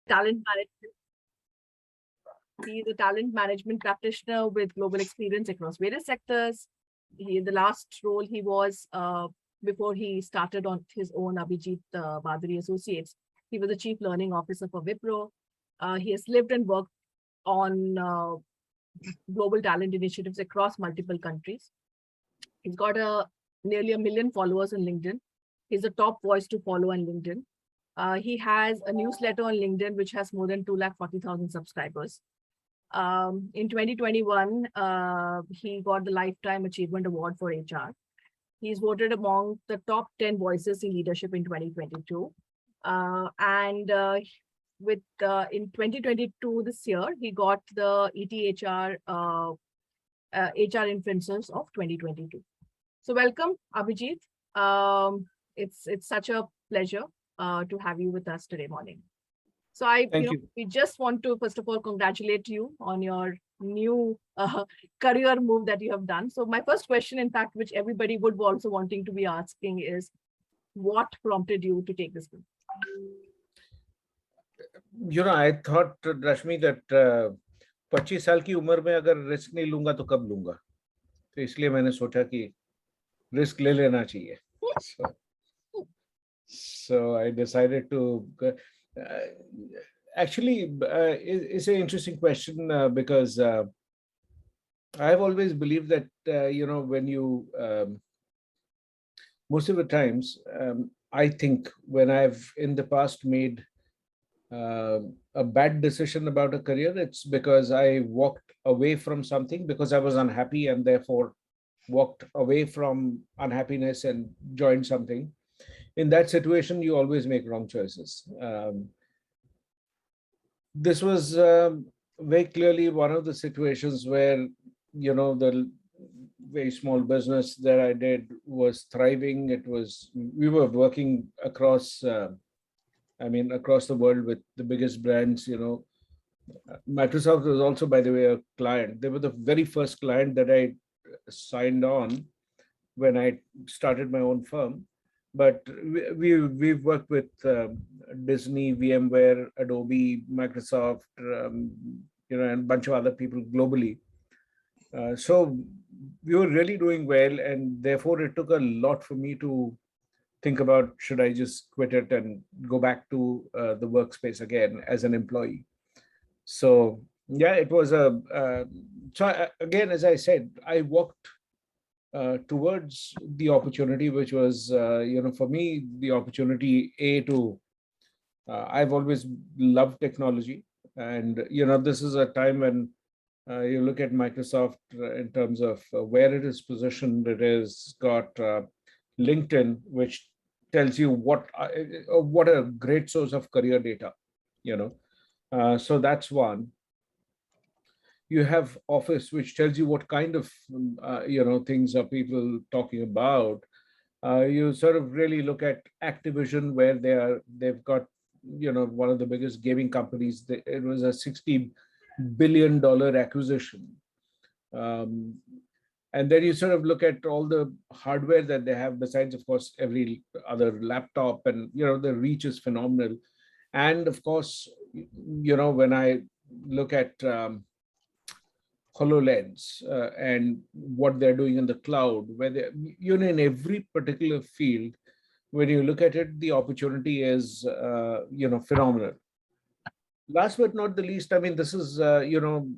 talent management. He is a talent management practitioner with global experience across various sectors. The last role he was before he started on his own Abhijit Bhaduri Associates. He was the chief learning officer for Wipro. He has lived and worked on global talent initiatives across multiple countries. He's got nearly 1 million followers on LinkedIn. He's a top voice to follow on LinkedIn. He has a newsletter on LinkedIn, which has more than 240,000 subscribers. In 2021, he got the Lifetime Achievement Award for HR. He's voted among the top 10 voices in leadership in 2022. In 2022, this year, he got the ETHR HR Influencers of 2022. So welcome, Abhijit. It's such a pleasure to have you with us today morning. So we just want to, first of all, congratulate you on your new career move that you have done. So my first question, in fact, which everybody would also wanting to be asking is, what prompted you to take this move? I thought, Rashmi, that 25 साल की उम्र में अगर risk नहीं लूंगा तो कब लूंगा, तो इसलिए मैंने सोचा कि रिस्क ले लेना चाहिए. So I decided to actually it's an interesting question because I've always believed that when you most of the times I think when I've in the past made a bad decision about a career, it's because I walked away from something because I was unhappy and therefore walked away from unhappiness and joined something. In that situation, you always make wrong choices. This was very clearly one of the situations where, the very small business that I did was thriving. We were working across, across the world with the biggest brands. Microsoft was also, by the way, a client. They were the very first client that I signed on when I started my own firm. But we've worked with Disney, VMware, Adobe, Microsoft, and a bunch of other people globally. So we were really doing well, and therefore it took a lot for me to think about, should I just quit it and go back to the workspace again as an employee? So yeah, it was again, as I said, I walked towards the opportunity, which was, for me, the opportunity I've always loved technology. And, this is a time when you look at Microsoft in terms of where it is positioned. It has got LinkedIn, which tells you what a great source of career data, so that's one. You have Office, which tells you what kind of things are people talking about. You sort of really look at Activision, where they've got one of the biggest gaming companies. It was a $60 billion acquisition, and then you sort of look at all the hardware that they have, besides, of course, every other laptop, and the reach is phenomenal. And of course, when I look at HoloLens and what they're doing in the cloud, where they, in every particular field, when you look at it, the opportunity is, phenomenal. Last but not the least, this is, the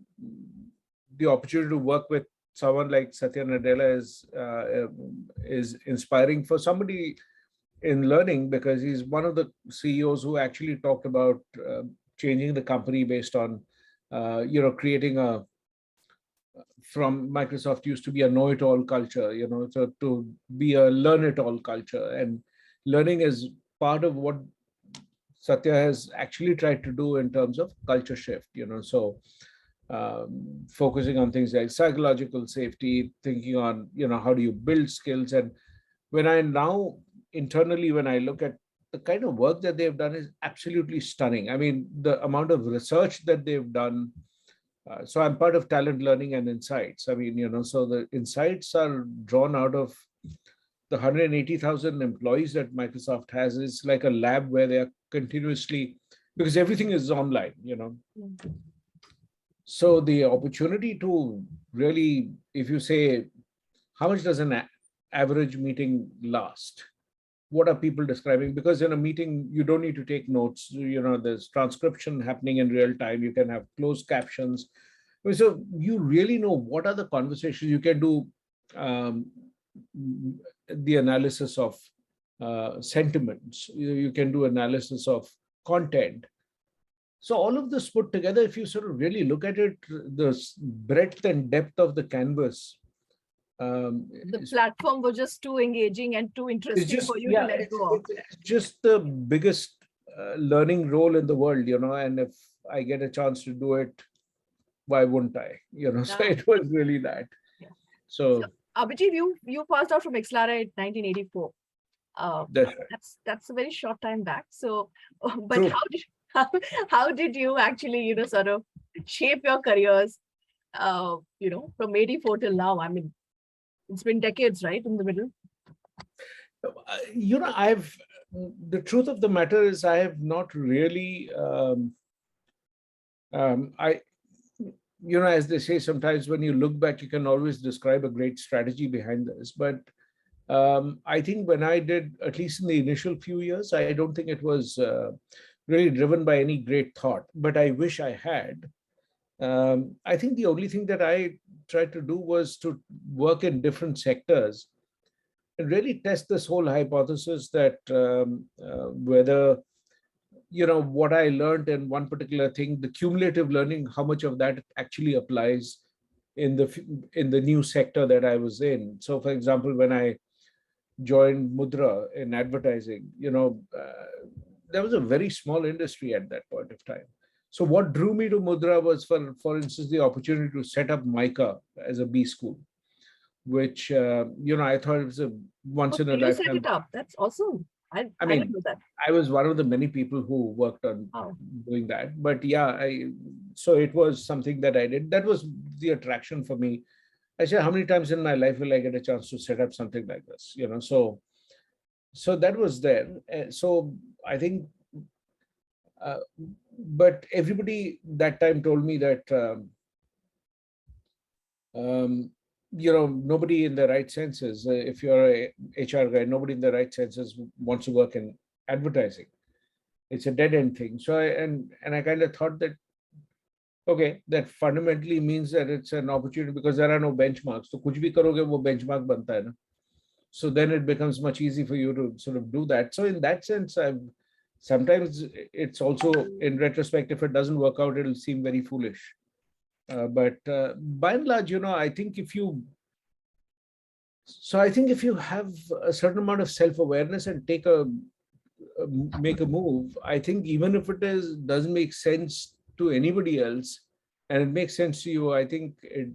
opportunity to work with someone like Satya Nadella is inspiring for somebody in learning, because he's one of the CEOs who actually talked about changing the company based on, creating from Microsoft used to be a know-it-all culture, so to be a learn-it-all culture. And learning is part of what Satya has actually tried to do in terms of culture shift, so focusing on things like psychological safety, thinking on, how do you build skills. And when I look at the kind of work that they've done is absolutely stunning. The amount of research that they've done. So I'm part of Talent Learning and Insights. So the insights are drawn out of the 180,000 employees that Microsoft has. Is like a lab where they are continuously because everything is online, Mm. So the opportunity to really, if you say, how much does an average meeting last? What are people describing? Because in a meeting, you don't need to take notes. There's transcription happening in real time. You can have closed captions. So you really know what are the conversations. You can do um, the analysis of sentiments. You can do analysis of content. So all of this put together, if you sort of really look at it, the breadth and depth of the canvas The is platform was just too engaging and too it's interesting just, for you to yeah, let go of. it's just the biggest learning role in the world, and if I get a chance to do it, why wouldn't I? So Yeah. it was really that. Yeah. So, So Abhijit, you passed out from Exlara in 1984. that's right. That's a very short time back. So, but True. how, how did you actually, sort of shape your careers, from 84 till now? I mean, it's been decades, right, in the middle. I've the truth of the matter is I have not really I as they say, sometimes when you look back, you can always describe a great strategy behind this. But I think when I did, at least in the initial few years, I don't think it was really driven by any great thought, but I wish I had. I think the only thing that I tried to do was to work in different sectors and really test this whole hypothesis that whether what I learned in one particular thing, the cumulative learning, how much of that actually applies in the new sector that I was in. So, for example, when I joined Mudra in advertising, there was a very small industry at that point of time. So what drew me to Mudra was, for instance, the opportunity to set up MICA as a B school, which I thought it was a Oh, once in so a you set lifetime. it up. That's awesome. I I didn't mean, know that. I was one of the many people who worked on Wow. doing that. But yeah, so it was something that I did. That was the attraction for me. I said, how many times in my life will I get a chance to set up something like this? So that was there. So I think, uh, but everybody that time told me that nobody in the right senses, if you're a HR guy, nobody in the right senses wants to work in advertising. It's a dead end thing. So I kind of thought that, okay, that fundamentally means that it's an opportunity because there are no benchmarks. So kuch bhi karoge wo benchmark banta hai na. So then it becomes much easy for you to sort of do that. So in that sense, sometimes it's also, in retrospect, if it doesn't work out, it'll seem very foolish. But by and large, I think if you have a certain amount of self-awareness and make a move, I think even if doesn't make sense to anybody else, and it makes sense to you, I think it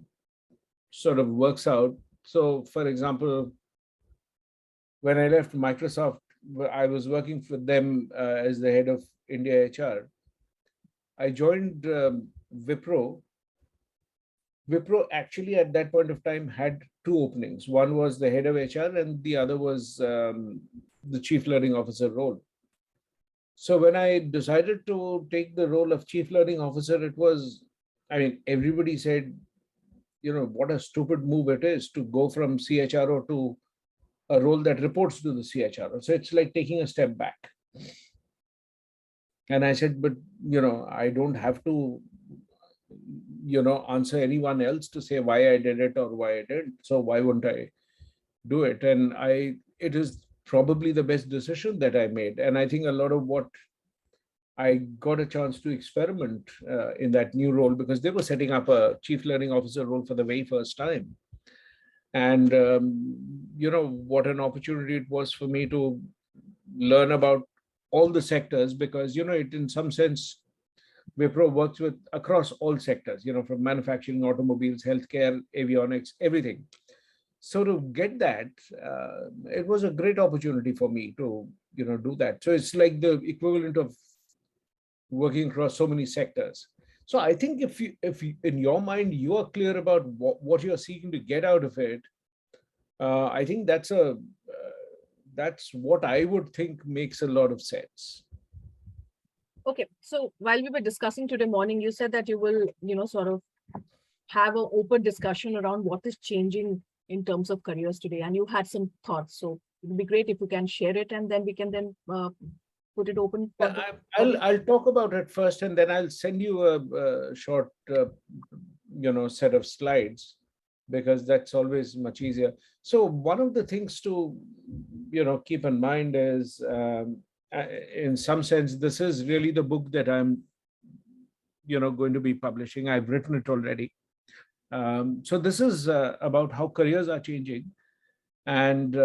sort of works out. So, for example, when I left Microsoft, I was working for them as the head of India HR. I joined Wipro. Wipro actually at that point of time had two openings. One was the head of HR, and the other was the chief learning officer role. So when I decided to take the role of chief learning officer, I mean, everybody said, what a stupid move it is to go from CHRO to a role that reports to the CHRO. So it's like taking a step back. And I said, but, I don't have to, answer anyone else to say why I did it or why I didn't. So why wouldn't I do it? And it is probably the best decision that I made. And I think a lot of what I got a chance to experiment in that new role, because they were setting up a chief learning officer role for the very first time. And, what an opportunity it was for me to learn about all the sectors, because, it in some sense, Wipro works with across all sectors, from manufacturing, automobiles, healthcare, avionics, everything. So to get that, it was a great opportunity for me to, do that. So it's like the equivalent of working across so many sectors. So I think if in your mind you are clear about what you're seeking to get out of it, I think that's what I would think makes a lot of sense. Okay, so while we were discussing today morning, you said that you will, sort of have an open discussion around what is changing in terms of careers today, and you had some thoughts. So it would be great if you can share it, and then we can then put it open for Yeah, the audience. I'll talk about it first, and then I'll send you a short, set of slides, because that's always much easier. So one of the things to, keep in mind is, in some sense, this is really the book that I'm, going to be publishing. I've written it already. So this is about how careers are changing, and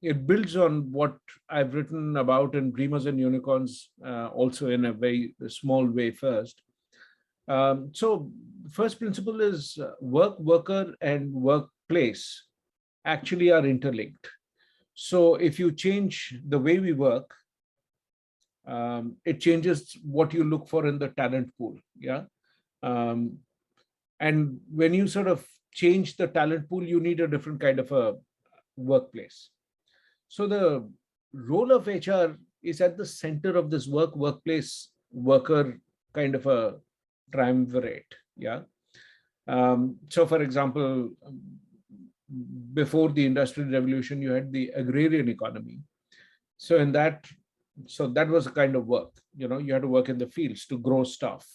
it builds on what I've written about in Dreamers and Unicorns, also in a very small way first. So, first principle is work, worker, and workplace actually are interlinked. So, if you change the way we work, it changes what you look for in the talent pool. Yeah. Um, and when you sort of change the talent pool, you need a different kind of a workplace. So the role of HR is at the center of this workplace worker kind of a triumvirate. Yeah. So for example, before the industrial revolution, you had the agrarian economy. So in that, so that was a kind of work. You had to work in the fields to grow stuff.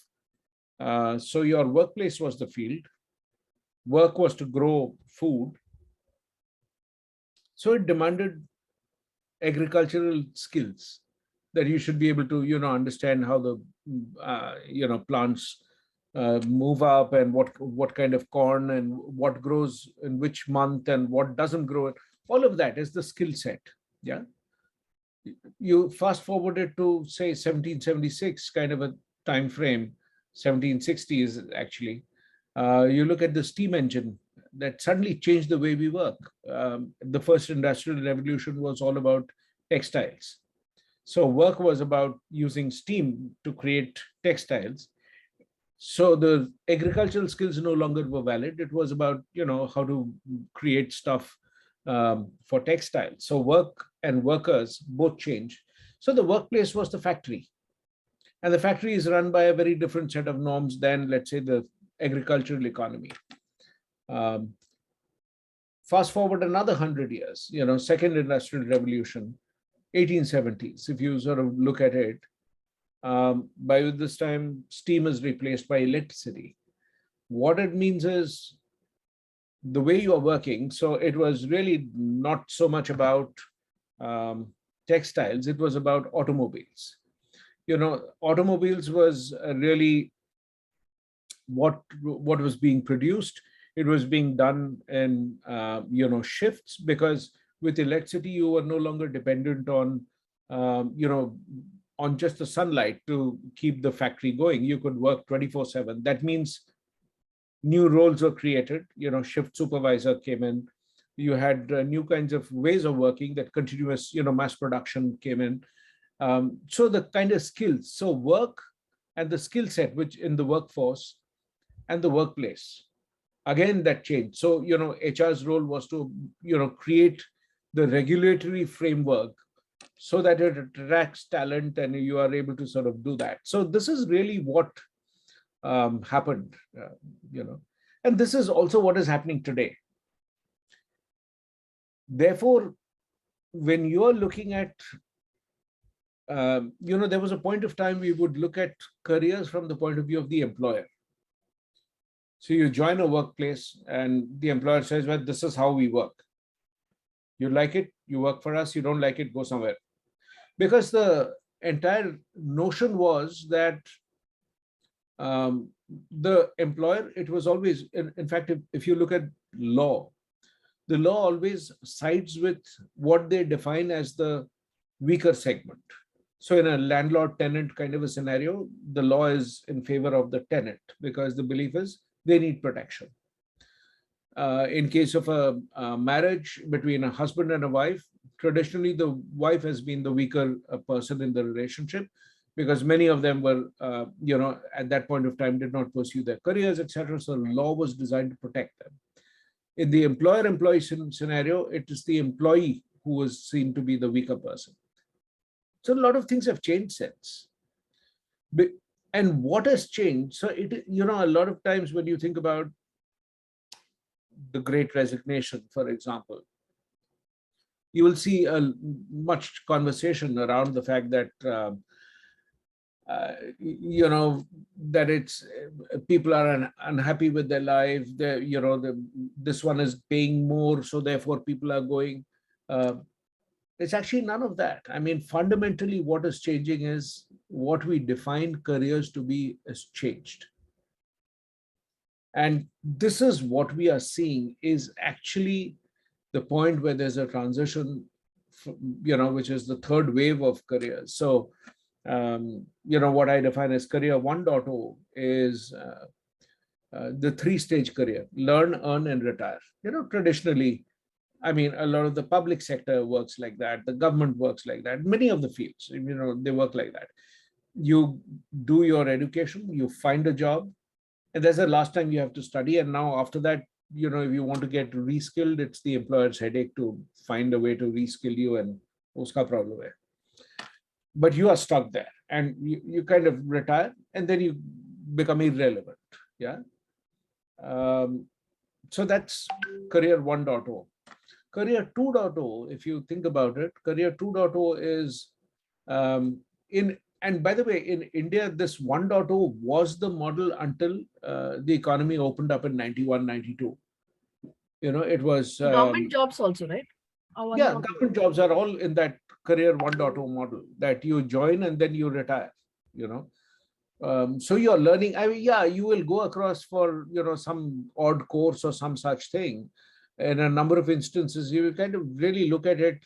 So your workplace was the field. Work was to grow food. So it demanded agricultural skills, that you should be able to understand how the plants move up, and what kind of corn, and what grows in which month, and what doesn't grow. All of that is the skill set. Yeah. You fast forward it to say 1776 kind of a time frame, 1760s actually. You look at the steam engine that suddenly changed the way we work. The first industrial revolution was all about textiles. So work was about using steam to create textiles. So the agricultural skills no longer were valid. It was about how to create stuff for textiles. So work and workers both changed. So the workplace was the factory, and the factory is run by a very different set of norms than, let's say, the agricultural economy. Um, Fast forward another 100 years, second industrial revolution, 1870s. If you sort of look at it, by this time, steam is replaced by electricity. What it means is the way you are working. So it was really not so much about um, textiles, it was about automobiles. Automobiles was really what was being produced. It was being done in shifts, because with electricity you were no longer dependent on on just the sunlight to keep the factory going. You could work 24/7. That means new roles were created. Shift supervisor came in. You had new kinds of ways of working, that continuous mass production came in. So the kind of skills, so work and the skill set which in the workforce and the workplace, again that changed. So HR's role was to create the regulatory framework so that it attracts talent, and you are able to sort of do that. So this is really what happened, and this is also what is happening today. Therefore, when you are looking at there was a point of time we would look at careers from the point of view of the employer. So you join a workplace and the employer says, well, this is how we work. You like it, you work for us. You don't like it, go somewhere. Because the entire notion was that the employer, it was always, in fact, if you look at law, the law always sides with what they define as the weaker segment. So in a landlord-tenant kind of a scenario, the law is in favor of the tenant, because the belief is they need protection. In case of a marriage between a husband and a wife, traditionally the wife has been the weaker person in the relationship, because many of them were, at that point of time did not pursue their careers, etc. So the law was designed to protect them. In the employer-employee scenario, it is the employee who was seen to be the weaker person. So a lot of things have changed since. And what has changed? So a lot of times when you think about the Great Resignation, for example, you will see a much conversation around the fact that that it's people are unhappy with their life. This one is paying more, so therefore people are going. It's actually none of that. I mean, fundamentally, what is changing is what we define careers to be has changed. And this is what we are seeing is actually the point where there's a transition, which is the third wave of careers. So, what I define as career 1.0 is the three-stage career: learn, earn, and retire. Traditionally, I mean, a lot of the public sector works like that. The government works like that. Many of the fields, they work like that. You do your education, you find a job, and that's the last time you have to study. And now after that, if you want to get reskilled, it's the employer's headache to find a way to reskill you, and uska problem hai. But you are stuck there, and you kind of retire, and then you become irrelevant. Yeah. So that's career 1.0. Career 2.0, if you think about it, career 2.0 is and by the way, in India, this 1.0 was the model until the economy opened up in 91, 92. It was... Government jobs also, right? Yeah, government jobs are all in that career 1.0 model, that you join and then you retire, so you're learning. I mean, yeah, you will go across for, some odd course or some such thing. In a number of instances, you will kind of really look at it.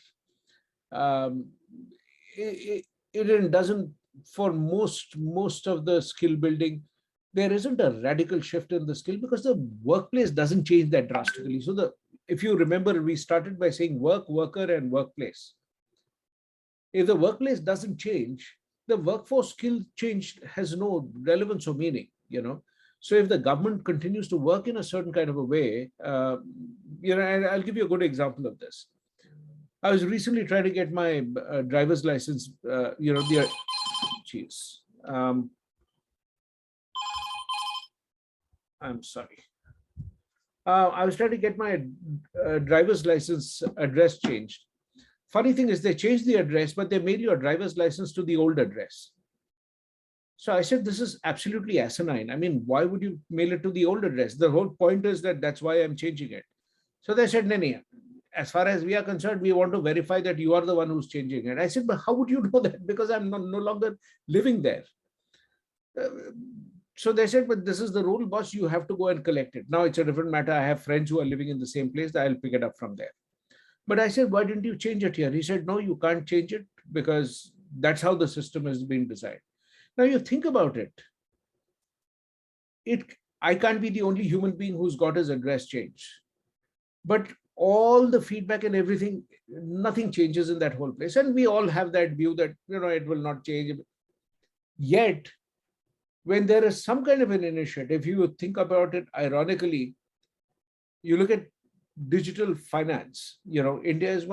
It doesn't, for most of the skill building, there isn't a radical shift in the skill because the workplace doesn't change that drastically. So if you remember, we started by saying work, worker, and workplace. If the workplace doesn't change, the workforce skill change has no relevance or meaning, So if the government continues to work in a certain kind of a way, and I'll give you a good example of this. I was recently trying to get my driver's license, geez. I'm sorry. I was trying to get my driver's license address changed. Funny thing is, they changed the address, but they made your driver's license to the old address. So I said, this is absolutely asinine. I mean, why would you mail it to the old address? The whole point is that's why I'm changing it. So they said, no, as far as we are concerned, we want to verify that you are the one who's changing it. I said, but how would you know that? Because I'm no longer living there. So they said, but this is the rule, boss. You have to go and collect it. Now it's a different matter. I have friends who are living in the same place. I'll pick it up from there. But I said, why didn't you change it here? He said, no, you can't change it because that's how the system has been designed. Now you think about it. I can't be the only human being who's got his address changed. But all the feedback and everything, nothing changes in that whole place. And we all have that view that, it will not change. Yet, when there is some kind of an initiative, if you think about it, ironically, you look at digital finance. India is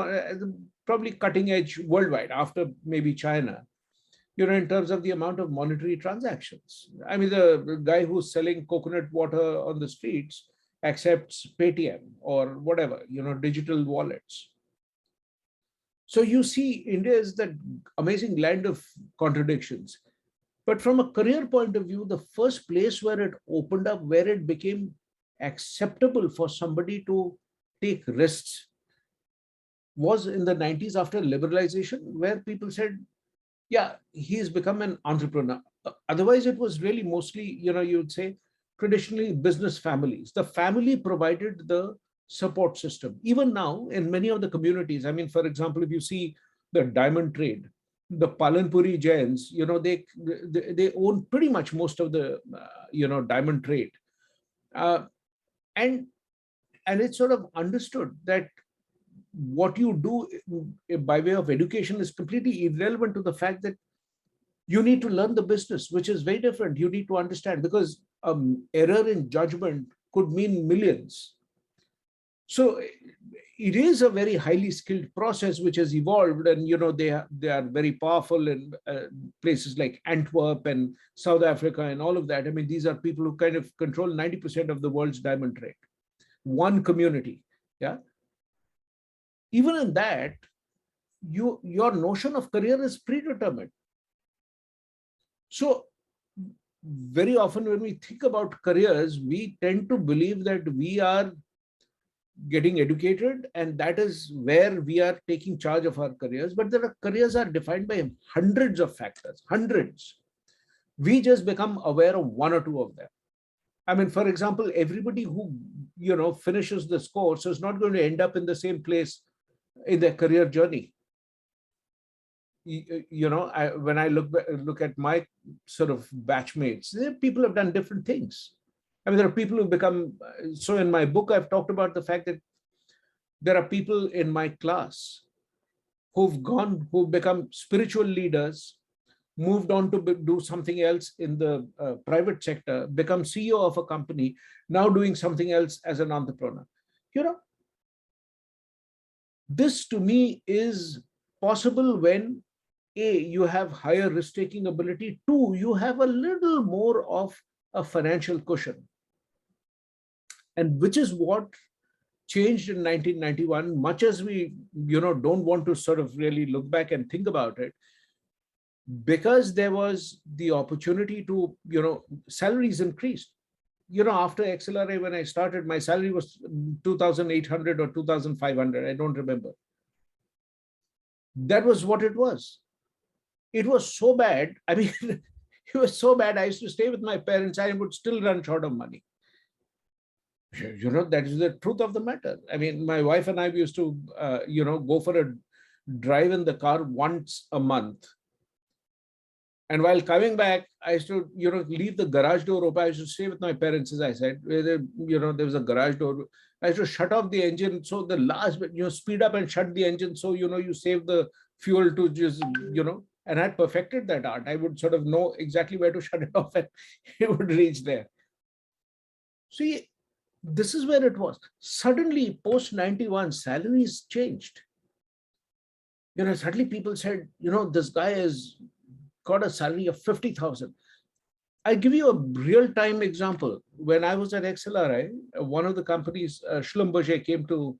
probably cutting edge worldwide after maybe China, in terms of the amount of monetary transactions. I mean, the guy who's selling coconut water on the streets accepts Paytm or whatever, digital wallets. So you see, India is that amazing land of contradictions. But from a career point of view, the first place where it opened up, where it became acceptable for somebody to take risks, was in the 90s after liberalization, where people said, yeah, he's become an entrepreneur. Otherwise, it was really mostly, you would say, traditionally business families. The family provided the support system. Even now, in many of the communities, I mean, for example, if you see the diamond trade, the Palanpuri Jains, they own pretty much most of the, diamond trade. And it's sort of understood that what you do by way of education is completely irrelevant to the fact that you need to learn the business, which is very different. You need to understand, because error in judgment could mean millions. So it is a very highly skilled process which has evolved, and they are very powerful in places like Antwerp and South Africa and all of that. I mean, these are people who kind of control 90% of the world's diamond trade. One community, yeah. Even in that, your notion of career is predetermined. So very often when we think about careers, we tend to believe that we are getting educated and that is where we are taking charge of our careers. But careers are defined by hundreds of factors, hundreds. We just become aware of one or two of them. I mean, for example, everybody who finishes this course is not going to end up in the same place in their career journey. When I look at my sort of batchmates, people have done different things. I mean, there are people who become, so in my book, I've talked about the fact that there are people in my class who've become spiritual leaders, moved on to do something else in the private sector, become CEO of a company, now doing something else as an entrepreneur. This to me is possible when you have higher risk-taking ability. Two, you have a little more of a financial cushion. And which is what changed in 1991, much as we, don't want to sort of really look back and think about it, because there was the opportunity to, salaries increased. After XLRA, when I started, my salary was 2,800 or 2,500. I don't remember. That was what it was. It was so bad. I mean, it was so bad. I used to stay with my parents. I would still run short of money. That is the truth of the matter. I mean, my wife and I used to, go for a drive in the car once a month. And while coming back, I used to, leave the garage door open. I used to stay with my parents, as I said, there was a garage door. I used to shut off the engine. So the last bit, speed up and shut the engine. So, you save the fuel to just, and I had perfected that art. I would sort of know exactly where to shut it off and it would reach there. See, this is where it was. Suddenly, post 91, salaries changed. Suddenly people said, this guy has got a salary of 50,000. I give you a real-time example. When I was at XLRI, one of the companies, Schlumberger, came to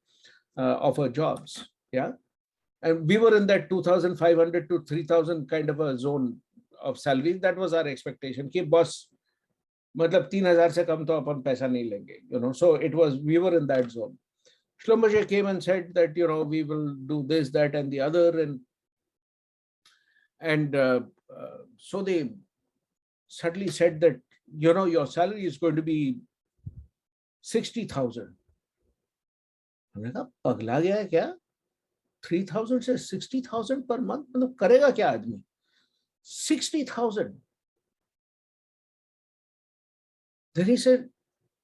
offer jobs. Yeah. And we were in that 2,500 to 3,000 kind of a zone of salary. That was our expectation. Ki boss, matlab 3,000 se kam to apan paisa nahi lenge. So we were in that zone. Schlumberger came and said that, we will do this, that, and the other. And so they suddenly said that, your salary is going to be 60,000. हमने कहा पगला गया है क्या? 3,000 से 60,000 per month, मतलब करेगा क्या आदमी? 60,000. Then he said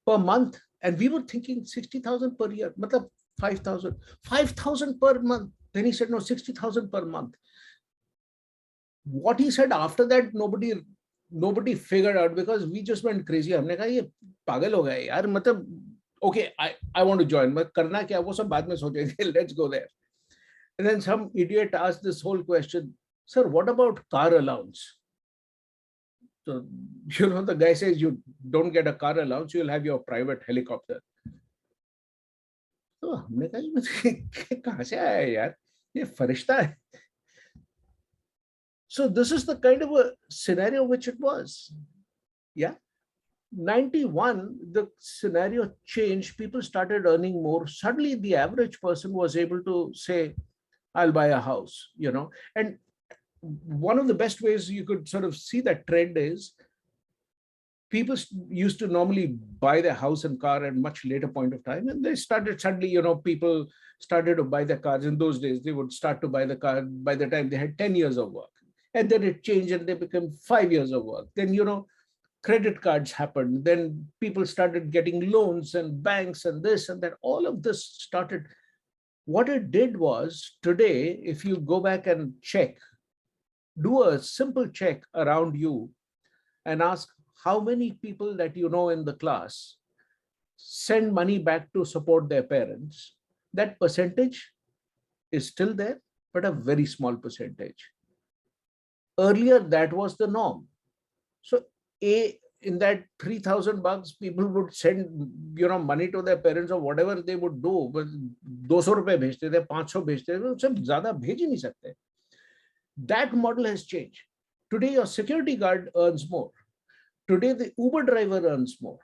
per month, and we were thinking 60,000 per year, मतलब 5,000. 5,000 per month. Then he said no, 60,000 per month. What he said after that, nobody figured out, because we just went crazy. हमने कहा ये पागल हो गया यार, मतलब okay, I want to join, but करना क्या, वो सब बाद में सोचेंगे. Let's go there. And then some idiot asked this whole question, sir, what about car allowance? So, the guy says you don't get a car allowance, you'll have your private helicopter. So, हमने कहा कहाँ से आया यार, ये फरिश्ता है. So this is the kind of a scenario which it was. Yeah. 91, the scenario changed. People started earning more. Suddenly, the average person was able to say, I'll buy a house, And one of the best ways you could sort of see that trend is people used to normally buy their house and car at a much later point of time. And they started suddenly, people started to buy their cars. In those days, they would start to buy the car by the time they had 10 years of work. And then it changed and they became 5 years of work. Then, credit cards happened. Then people started getting loans and banks and this and that. All of this started. What it did was, today, if you go back and check, do a simple check around you and ask how many people that in the class send money back to support their parents. That percentage is still there, but a very small percentage. Earlier, that was the norm. So in that $3,000, people would send money to their parents or whatever they would do. But 200 रुपए भेजते थे, 500 भेजते थे, उससे ज़्यादा भेज ही नहीं सकते. That model has changed. Today, your security guard earns more. Today, the Uber driver earns more.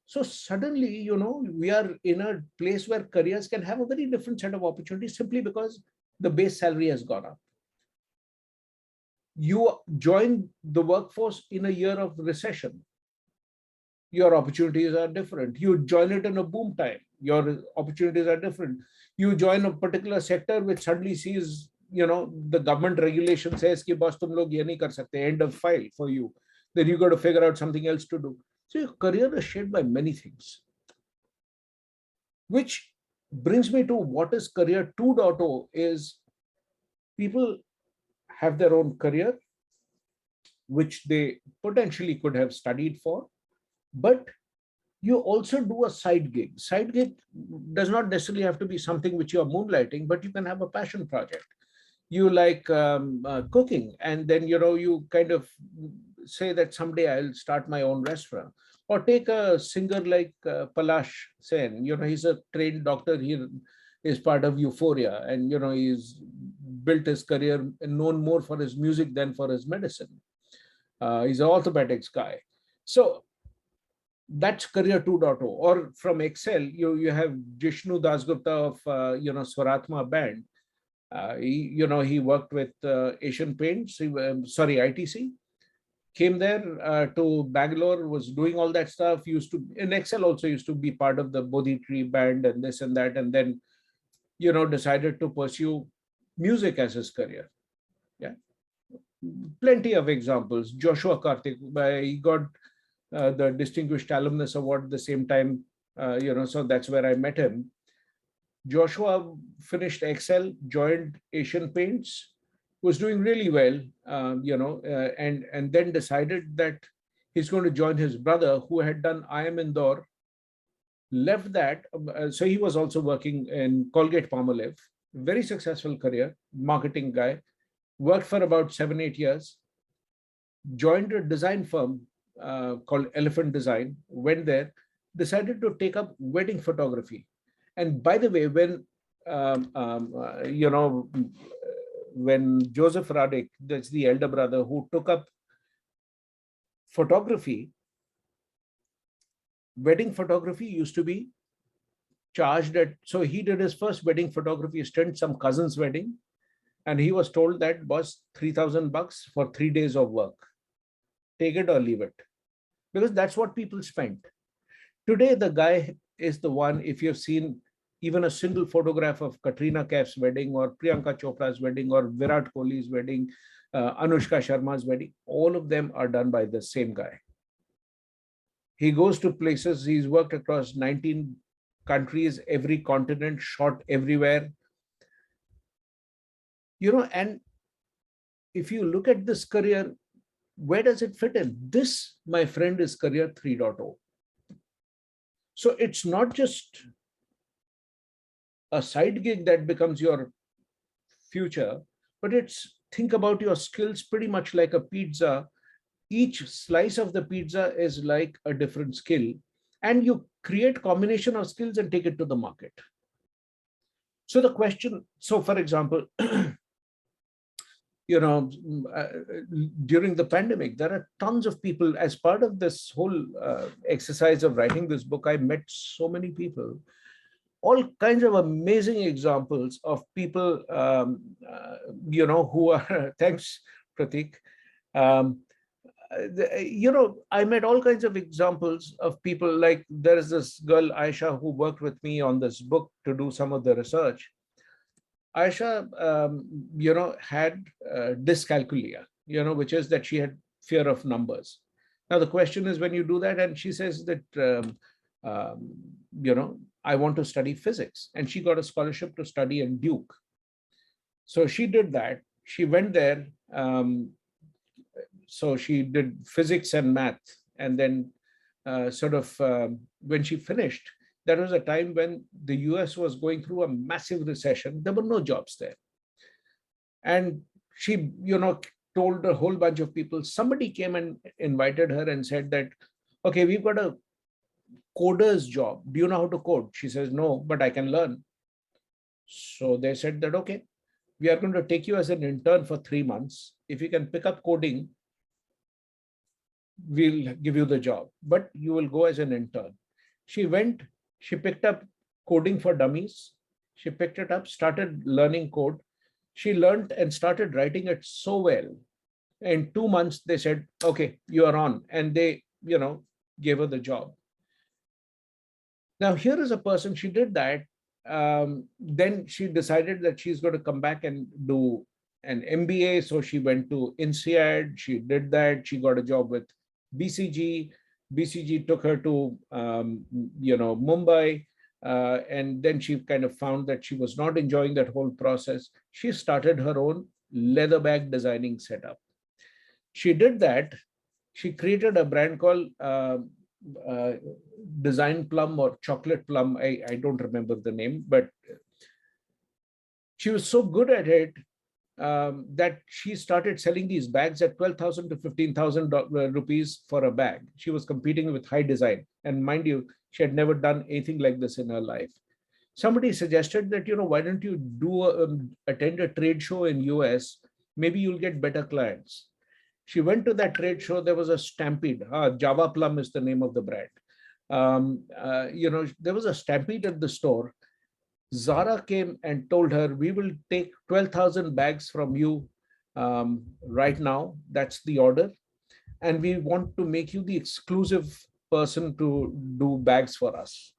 So suddenly, we are in a place where careers can have a very different set of opportunities simply because the base salary has gone up. You join the workforce in a year of recession. Your opportunities are different. You join it in a boom time. Your opportunities are different. You join a particular sector which suddenly sees, the government regulation says कि boss तुम लोग ये नहीं कर सकते, end of file for you. Then you got to figure out something else to do. So your career is shaped by many things. Which brings me to what is career 2.0 is people have their own career, which they potentially could have studied for, but you also do a side gig. Side gig does not necessarily have to be something which you are moonlighting, but you can have a passion project. You like cooking, and then you kind of say that someday I'll start my own restaurant. Or take a singer like Palash Sen. He's a trained doctor. He is part of Euphoria, and he's built his career and known more for his music than for his medicine. He's an orthopedics guy. So that's career 2.0. Or from Excel, you have Jishnu Dasgupta of Swaratma band. He worked with Asian Paints, ITC. Came there to Bangalore, was doing all that stuff. Used to in Excel also used to be part of the Bodhi Tree band and this and that, and then decided to pursue music as his career. Yeah, plenty of examples. Joshua Karthik, he got the Distinguished Alumnus Award at the same time. So that's where I met him. Joshua finished Excel, joined Asian Paints, was doing really well, and then decided that he's going to join his brother who had done IIM Indore, left that. So he was also working in Colgate Palmolive, very successful career, marketing guy, worked for about 7-8 years, joined a design firm called Elephant Design, went there, decided to take up wedding photography. And by the way, when Joseph Radek, that's the elder brother who took up photography, wedding photography used to be charged at, so he did his first wedding photography stint, some cousin's wedding, and he was told that was $3,000 for 3 days of work. Take it or leave it, because that's what people spent. Today, the guy is the one, if you've seen even a single photograph of Katrina Kaif's wedding or Priyanka Chopra's wedding or Virat Kohli's wedding, Anushka Sharma's wedding, all of them are done by the same guy. He goes to places, he's worked across 19 countries, every continent, shot everywhere. And if you look at this career, where does it fit in? This, my friend, is career 3.0. So it's not just a side gig that becomes your future, but it's think about your skills pretty much like a pizza. Each slice of the pizza is like a different skill, and you create combination of skills and take it to the market. So the question, so for example, during the pandemic, there are tons of people. As part of this whole exercise of writing this book, I met so many people, all kinds of amazing examples of people, who are, thanks, Pratik. I met all kinds of examples of people, like there is this girl, Aisha, who worked with me on this book to do some of the research. Aisha, had dyscalculia, which is that she had fear of numbers. Now, the question is, when you do that, and she says that, I want to study physics, and she got a scholarship to study in Duke. So she did that. She went there. So she did physics and math, and then when she finished, That was a time when the US was going through a massive recession. There were no jobs there. And she, told a whole bunch of people. Somebody came and invited her and said that, okay, we've got a coder's job. Do you know how to code? She says, no, but I can learn. So they said that, okay, we are going to take you as an intern for 3 months. If you can pick up coding, we'll give you the job, but you will go as an intern. She went, she picked up coding for dummies. She picked it up, started learning code. She learned and started writing it so well. In 2 months, they said, okay, you are on. And they, gave her the job. Now, here is a person, she did that. Then she decided that she's going to come back and do an MBA. So she went to INSEAD. She did that. She got a job with BCG. BCG took her to, Mumbai. And then she kind of found that she was not enjoying that whole process. She started her own leather bag designing setup. She did that. She created a brand called Design Plum or Chocolate Plum. I don't remember the name, but she was so good at it that she started selling these bags at 12,000 to 15,000 rupees for a bag. She was competing with high design. And mind you, she had never done anything like this in her life. Somebody suggested that, why don't you attend a trade show in US? Maybe you'll get better clients. She went to that trade show. There was a stampede. Java Plum is the name of the brand. There was a stampede at the store. Zara came and told her, we will take 12,000 bags from you right now. That's the order. And we want to make you the exclusive person to do bags for us.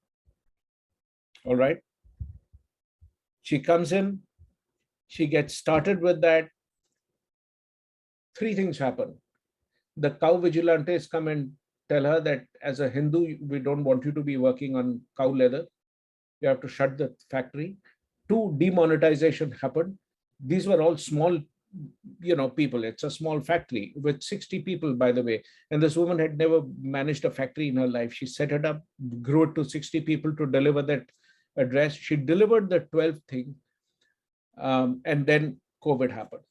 All right. She comes in, she gets started with that. 3 things happen. The cow vigilantes come and tell her that as a Hindu, we don't want you to be working on cow leather. You have to shut the factory. 2, demonetization happened. These were all small, people. It's a small factory with 60 people, by the way. And this woman had never managed a factory in her life. She set it up, grew it to 60 people to deliver that address. She delivered the 12th thing. And then COVID happened.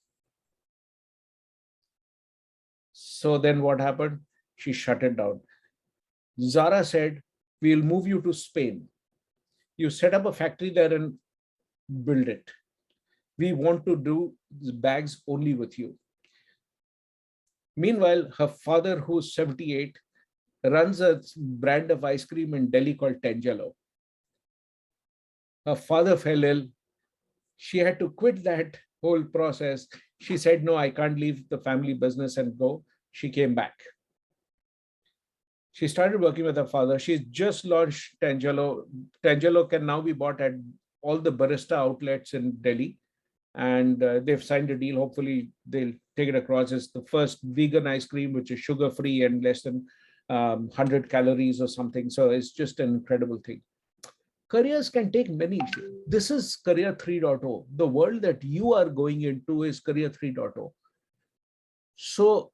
So then what happened? She shut it down. Zara said, we'll move you to Spain. You set up a factory there and build it. We want to do bags only with you. Meanwhile, her father, who's 78, runs a brand of ice cream in Delhi called Tangelo. Her father fell ill. She had to quit that whole process. She said, no, I can't leave the family business and go. She came back. She started working with her father. She's just launched Tangelo. Tangelo can now be bought at all the barista outlets in Delhi. And they've signed a deal. Hopefully, they'll take it across as the first vegan ice cream, which is sugar-free and less than 100 calories or something. So it's just an incredible thing. Careers can take many. This is Career 3.0. The world that you are going into is Career 3.0. So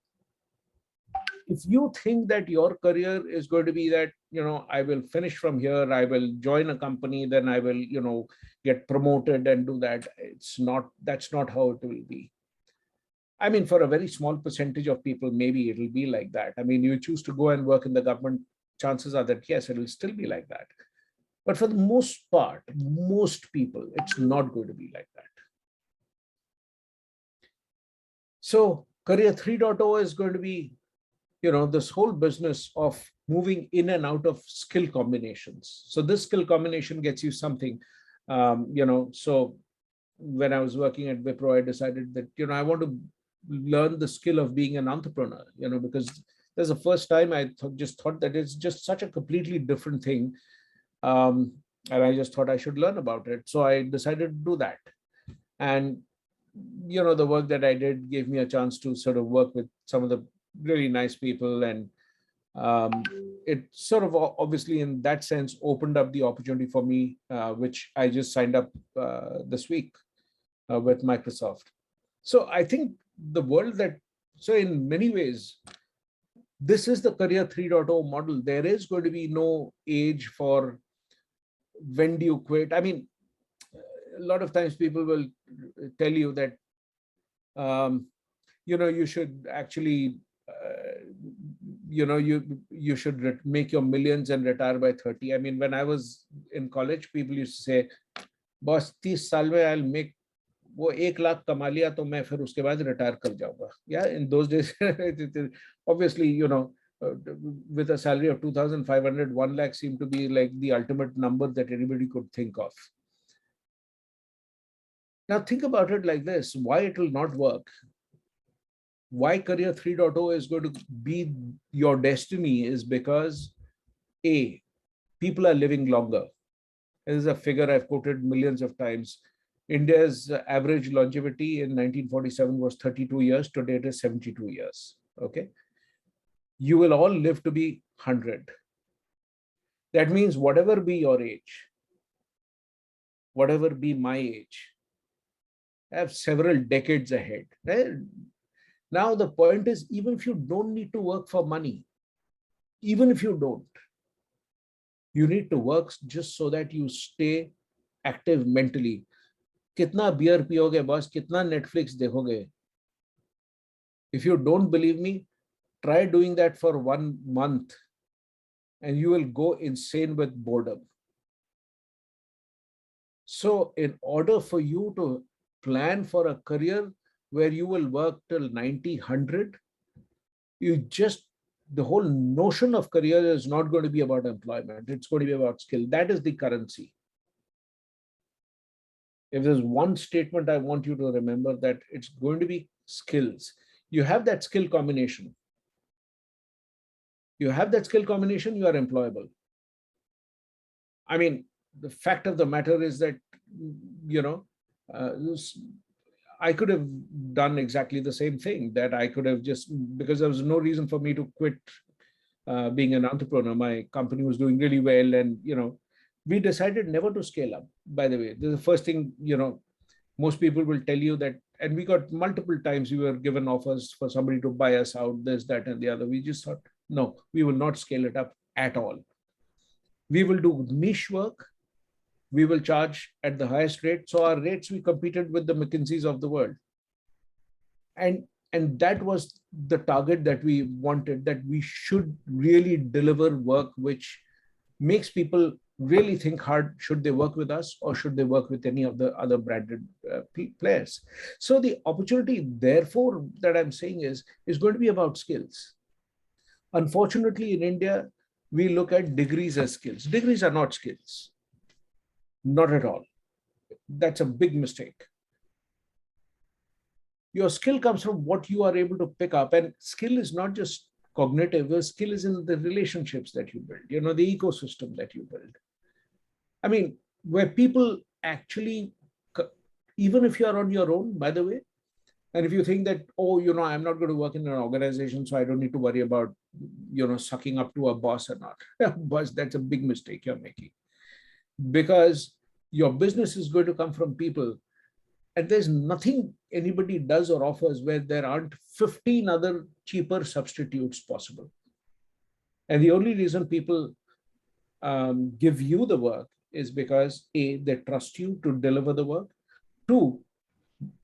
if you think that your career is going to be that, I will finish from here, I will join a company, then I will, get promoted and do that. That's not how it will be. I mean, for a very small percentage of people, maybe it'll be like that. I mean, you choose to go and work in the government, chances are that, yes, it'll still be like that. But for the most part, most people, it's not going to be like that. So Career 3.0 is going to be, this whole business of moving in and out of skill combinations. So this skill combination gets you something, so when I was working at Wipro, I decided that, I want to learn the skill of being an entrepreneur, because there's the first time I just thought that it's just such a completely different thing. And I just thought I should learn about it. So I decided to do that. And, the work that I did gave me a chance to sort of work with some of the really nice people. And it sort of obviously in that sense opened up the opportunity for me, which I just signed up this week with Microsoft. So I think the world so in many ways, this is the Career 3.0 model. There is going to be no age for when do you quit? I mean, a lot of times people will tell you that, you should actually, you should make your millions and retire by 30. I mean, when I was in college, people used to say, boss, 30 साल में I'll make वो 1 लाख कमा लिया तो मैं फिर उसके बाद रिटायर कर जाऊंगा. Yeah, in those days, obviously, with a salary of 2,500, 1 lakh seemed to be like the ultimate number that anybody could think of. Now think about it like this: why it will not work? Why Career 3.0 is going to be your destiny is because A, people are living longer. This is a figure I've quoted millions of times. India's average longevity in 1947 was 32 years. Today it is 72 years. Okay. You will all live to be 100. That means whatever be your age, whatever be my age, I have several decades ahead. Now the point is, even if you don't need to work for money, even if you don't, you need to work just so that you stay active mentally. Kitna beer piyoge, boss? Kitna Netflix dekhoge? If you don't believe me, try doing that for 1 month and you will go insane with boredom. So in order for you to plan for a career where you will work till 90, 100, the whole notion of career is not going to be about employment. It's going to be about skill. That is the currency. If there's one statement I want you to remember, that it's going to be skills. You have that skill combination. You have that skill combination, you are employable. I mean, the fact of the matter is that, I could have done exactly the same thing, that I could have just, because there was no reason for me to quit being an entrepreneur. My company was doing really well. And, we decided never to scale up, by the way. This is the first thing, most people will tell you that, and we got multiple times, we were given offers for somebody to buy us out, this, that, and the other. We just thought, no, we will not scale it up at all. We will do niche work. We will charge at the highest rate. So our rates, we competed with the McKinseys of the world. And that was the target that we wanted, that we should really deliver work which makes people really think hard, should they work with us or should they work with any of the other branded players. So the opportunity, therefore, that I'm saying is going to be about skills. Unfortunately, in India, we look at degrees as skills. Degrees are not skills. Not at all. That's a big mistake. Your skill comes from what you are able to pick up. And skill is not just cognitive. Your skill is in the relationships that you build, the ecosystem that you build. I mean, where people actually, even if you're on your own, by the way, and if you think that, oh, I'm not going to work in an organization, so I don't need to worry about, sucking up to a boss or not. Boss, that's a big mistake you're making. Because your business is going to come from people. And there's nothing anybody does or offers where there aren't 15 other cheaper substitutes possible. And the only reason people give you the work is because A, they trust you to deliver the work. 2,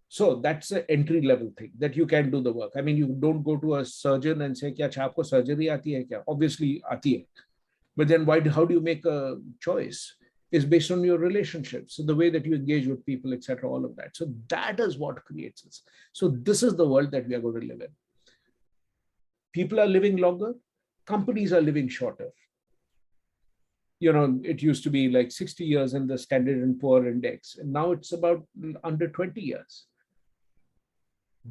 so that's an entry level thing, that you can do the work. I mean, you don't go to a surgeon and say, kya aapko surgery aati hai kya? Obviously aati hai. But then how do you make a choice? Is based on your relationships, so the way that you engage with people, etc., all of that. So that is what creates this. So this is the world that we are going to live in. People are living longer. Companies are living shorter. It used to be like 60 years in the Standard & Poor index, and now it's about under 20 years.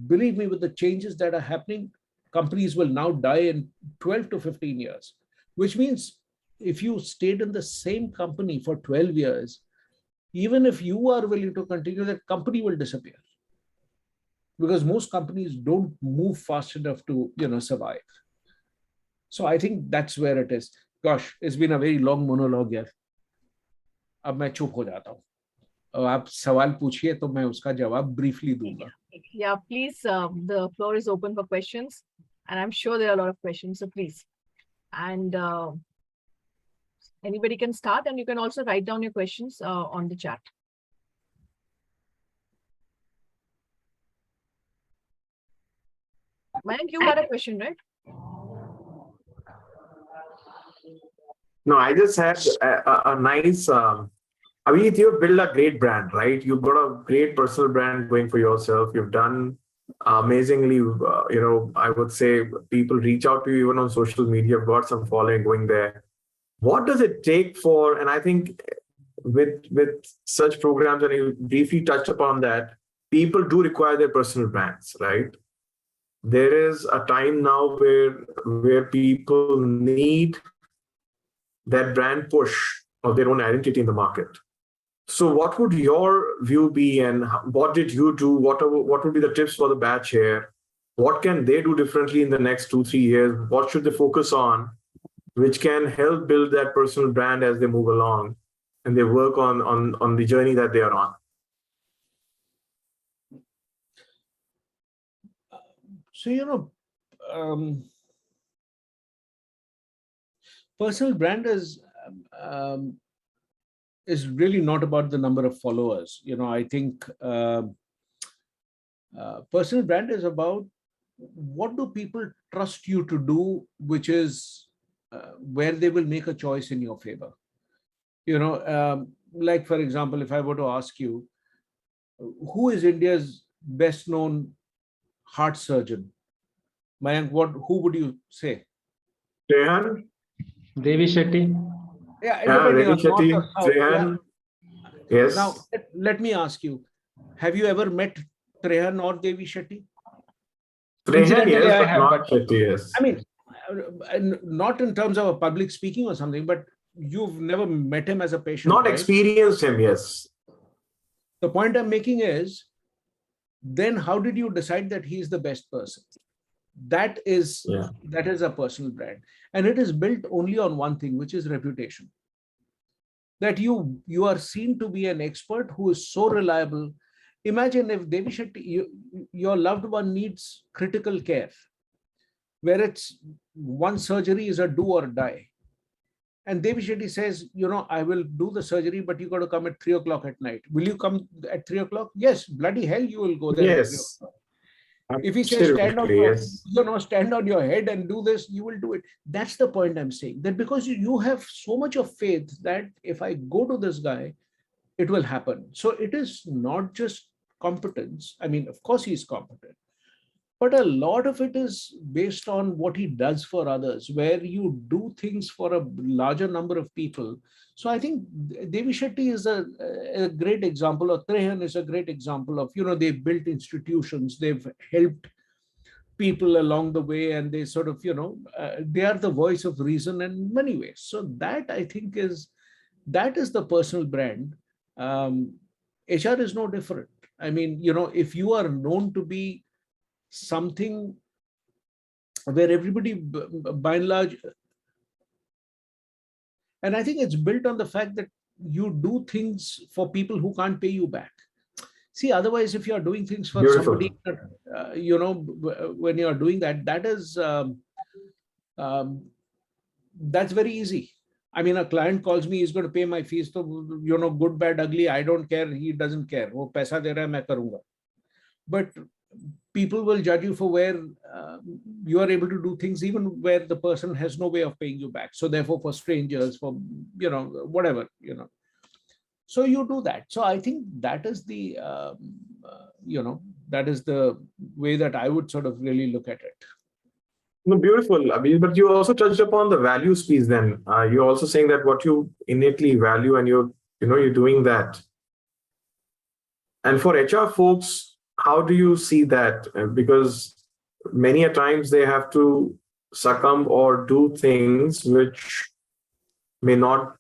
Believe me, with the changes that are happening, companies will now die in 12 to 15 years, which means if you stayed in the same company for 12 years, even if you are willing to continue, that company will disappear. Because most companies don't move fast enough to, survive. So I think that's where it is. Gosh, it's been a very long monologue here. अब मैं चुप हो जाता हूँ. आप सवाल पूछिए तो मैं उसका जवाब briefly दूंगा. Yeah, please, the floor is open for questions. And I'm sure there are a lot of questions, so please. And Anybody can start, and you can also write down your questions on the chat. Mayank, you had a question, right? No, I just had a nice. Abhijit, you've built a great brand, right? You've got a great personal brand going for yourself. You've done amazingly. I would say people reach out to you even on social media. You've got some following going there. What does it take for? And I think with such programs, and you briefly touched upon that, people do require their personal brands, right? There is a time now where people need that brand push of their own identity in the market. So what would your view be, and what did you do? What would be the tips for the batch here? What can they do differently in the next 2-3 years? What should they focus on, which can help build that personal brand as they move along and they work on the journey that they are on? So, personal brand is really not about the number of followers. I think personal brand is about what do people trust you to do, which is where they will make a choice in your favor. Like, for example, if I were to ask you, who is India's best known heart surgeon? Mayank, who would you say? Trehan? Devi Shetty. Yeah, depending on Shetty, north or south. Trehan. Yes. Now, let me ask you, have you ever met Trehan or Devi Shetty? Trehan, yes, I but have, not Shetty, yes. I mean, not in terms of a public speaking or something, but you've never met him as a patient. Not right? experienced him, yes. The point I'm making is, then how did you decide that he's the best person? That is a personal brand, and it is built only on one thing, which is reputation. That you are seen to be an expert who is so reliable. Imagine if Devi Shetty, your loved one needs critical care, where it's one surgery is a do or die. And Devi Shetty says, I will do the surgery, but you got to come at 3 o'clock at night. Will you come at 3 o'clock? Yes, bloody hell, you will go there. Yes. If he says stand on your head and do this, you will do it. That's the point I'm saying. That because you have so much of faith that if I go to this guy, it will happen. So it is not just competence. I mean, of course he's competent, but a lot of it is based on what he does for others, where you do things for a larger number of people. So I think Devi Shetty is a great example, or Trehan is a great example of, they've built institutions, they've helped people along the way, and they sort of, they are the voice of reason in many ways. So that, I think, that is the personal brand. HR is no different. I mean, if you are known to be something where everybody, by and large, and I think it's built on the fact that you do things for people who can't pay you back. See, otherwise, if you're doing things for somebody, when you're doing that, that's very easy. I mean, a client calls me, he's going to pay my fees, so, good, bad, ugly, I don't care, he doesn't care. Wo paisa de raha hai, main karunga. But people will judge you for where you are able to do things, even where the person has no way of paying you back. So therefore, for strangers, for, whatever, so you do that. So I think that is the, that is the way that I would sort of really look at it. No, beautiful, Abhi. But you also touched upon the values piece then. You're also saying that what you innately value, and you're doing that. And for HR folks, how do you see that? Because many a times they have to succumb or do things which may not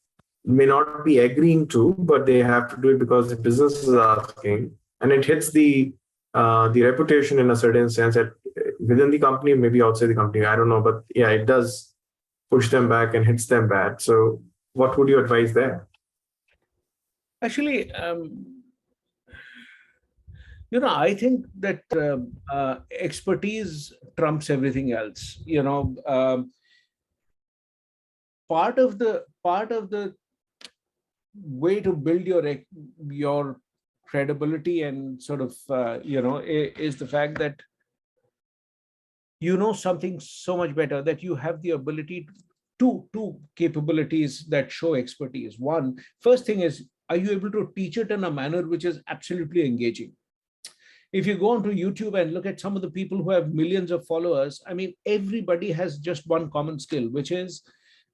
be agreeing to, but they have to do it because the business is asking, and it hits the reputation in a certain sense that within the company, maybe outside the company, I don't know, but yeah, it does push them back and hits them bad. So what would you advise there? Actually, I think that expertise trumps everything else. Part of part of the way to build your credibility and sort of, is the fact that you know something so much better, that you have the ability to two capabilities that show expertise. One, first thing is, are you able to teach it in a manner which is absolutely engaging? If you go onto YouTube and look at some of the people who have millions of followers, I mean, everybody has just one common skill, which is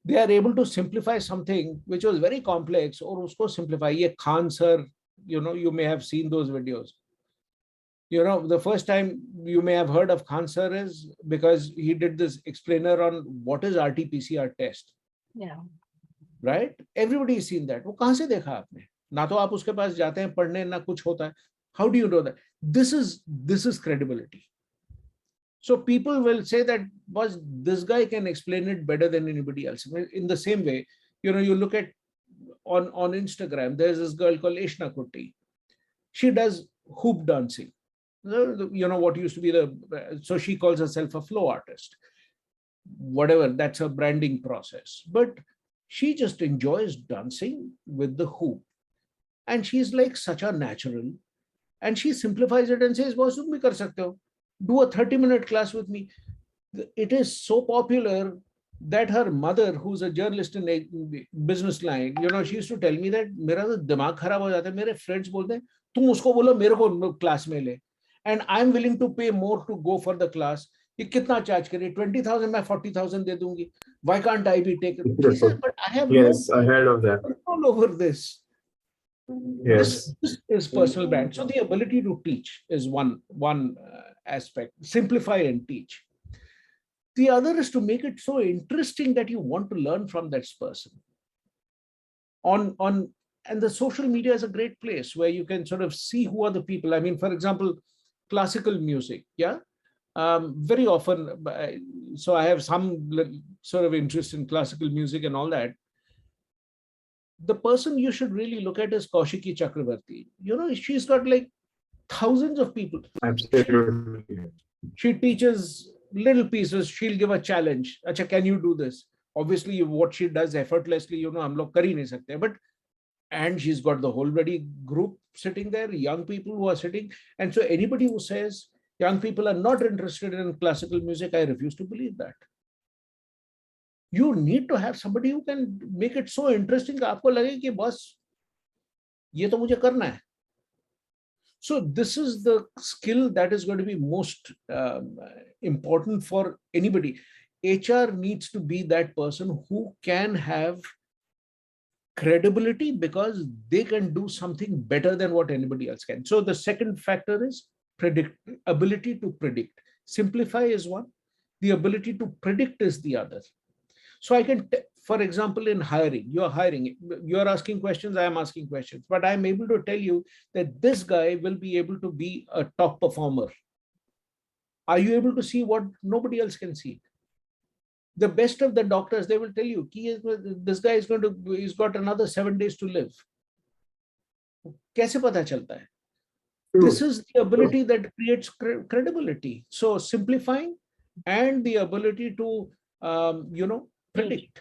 they are able to simplify something which was very complex, or usko simplify. Ye Khan sir, you may have seen those videos. The first time you may have heard of Khan sir is because he did this explainer on what is RT-PCR test. Yeah. Right? Everybody has seen that. वो कहाँ से देखा आपने? ना तो आप उसके पास जाते हैं पढ़ने, ना कुछ होता है. How do you know that? This is credibility. So people will say that this guy can explain it better than anybody else. In the same way, you look at on Instagram, there's this girl called Aisha Kutti. She does hoop dancing. What used to be so she calls herself a flow artist. Whatever, that's her branding process. But she just enjoys dancing with the hoop. And she's like such a natural. And she simplifies it and says, boss, tum bhi kar sakte ho. Do a 30-minute class with me. It is so popular that her mother, who's a journalist in a business line, she used to tell me that mera to dimag kharab ho jata hai. Mere friends bolte hain, tum usko bolo mere ko class mein le. And I'm willing to pay more to go for the class. ये कितना charge करे? 20,000 मैं 40,000 दे दूंगी. Why can't I be taken? She says, but I have I heard of that. control over this. Yes. This is personal brand. So the ability to teach is one aspect. Simplify and teach. The other is to make it so interesting that you want to learn from that person. And the social media is a great place where you can sort of see who are the people. I mean, for example, classical music. Yeah. Very often, so I have some sort of interest in classical music and all that. The person you should really look at is Kaushiki Chakravarti. She's got like thousands of people. Absolutely. She teaches little pieces. She'll give a challenge. Acha, can you do this? Obviously, what she does effortlessly, hum log kar hi nahi sakte. But and she's got the whole ready group sitting there, young people who are sitting. And so anybody who says young people are not interested in classical music, I refuse to believe that. You need to have somebody who can make it so interesting that aapko lage ki boss, ye to mujhe karna hai. So this is the skill that is going to be most important for anybody. HR needs to be that person who can have credibility because they can do something better than what anybody else can. So the second factor is ability to predict. Simplify is one. The ability to predict is the other. So I can, for example, in hiring, you're asking questions, I am asking questions, but I'm able to tell you that this guy will be able to be a top performer. Are you able to see what nobody else can see? The best of the doctors, they will tell you, this guy he's got another 7 days to live. Kaise pata chalta hai? This is the ability that creates credibility. So simplifying and the ability to, predict.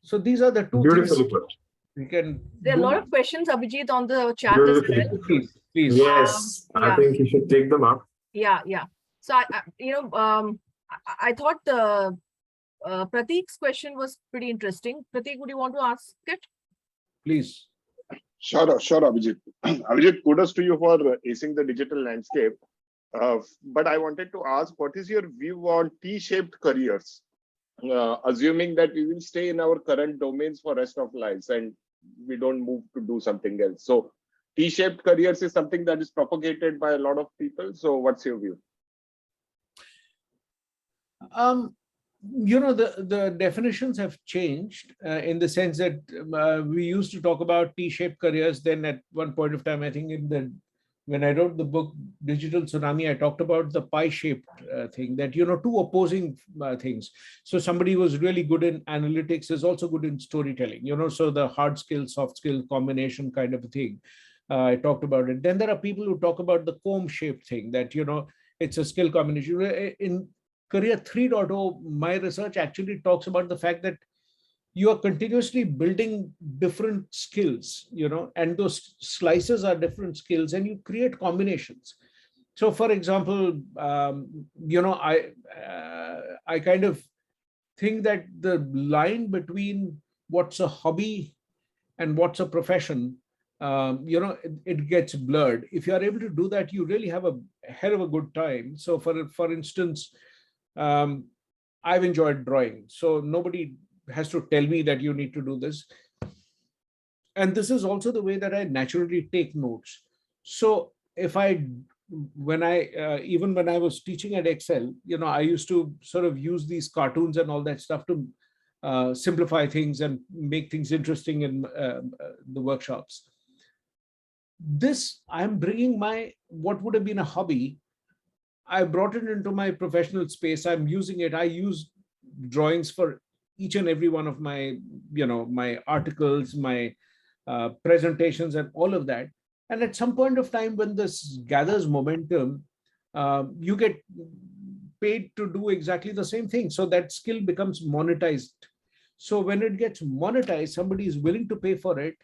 So these are the two Beautifully things put. we can. There are a lot of questions, Abhijit, on the chat as well. Please. Yes, I think you should take them up. Yeah. So I thought Prateek's question was pretty interesting. Prateek, would you want to ask it? Please. Sure, Abhijit. Abhijit, kudos to you for acing the digital landscape. But I wanted to ask, what is your view on T-shaped careers? Assuming that we will stay in our current domains for rest of lives and we don't move to do something else. So T-shaped careers is something that is propagated by a lot of people. So what's your view? The definitions have changed in the sense that we used to talk about T-shaped careers. Then at one point of time, I think when I wrote the book Digital Tsunami, I talked about the pie-shaped thing, that, two opposing things. So somebody who was really good in analytics is also good in storytelling, so the hard skill, soft skill combination kind of a thing. I talked about it. Then there are people who talk about the comb-shaped thing, that, it's a skill combination. In Career 3.0, my research actually talks about the fact that you are continuously building different skills, and those slices are different skills, and you create combinations. So, for example, I kind of think that the line between what's a hobby and what's a profession, it gets blurred. If you are able to do that, you really have a hell of a good time. So, for instance, um, I've enjoyed drawing, so nobody has to tell me that you need to do this. And this is also the way that I naturally take notes. So if I when I even when I was teaching at Excel, I used to sort of use these cartoons and all that stuff to simplify things and make things interesting in the workshops. This, I'm bringing my what would have been a hobby, I brought it into my professional space. I'm using it. I use drawings for each and every one of my, my articles, my presentations, and all of that. And at some point of time, when this gathers momentum, you get paid to do exactly the same thing. So that skill becomes monetized. So when it gets monetized, somebody is willing to pay for it.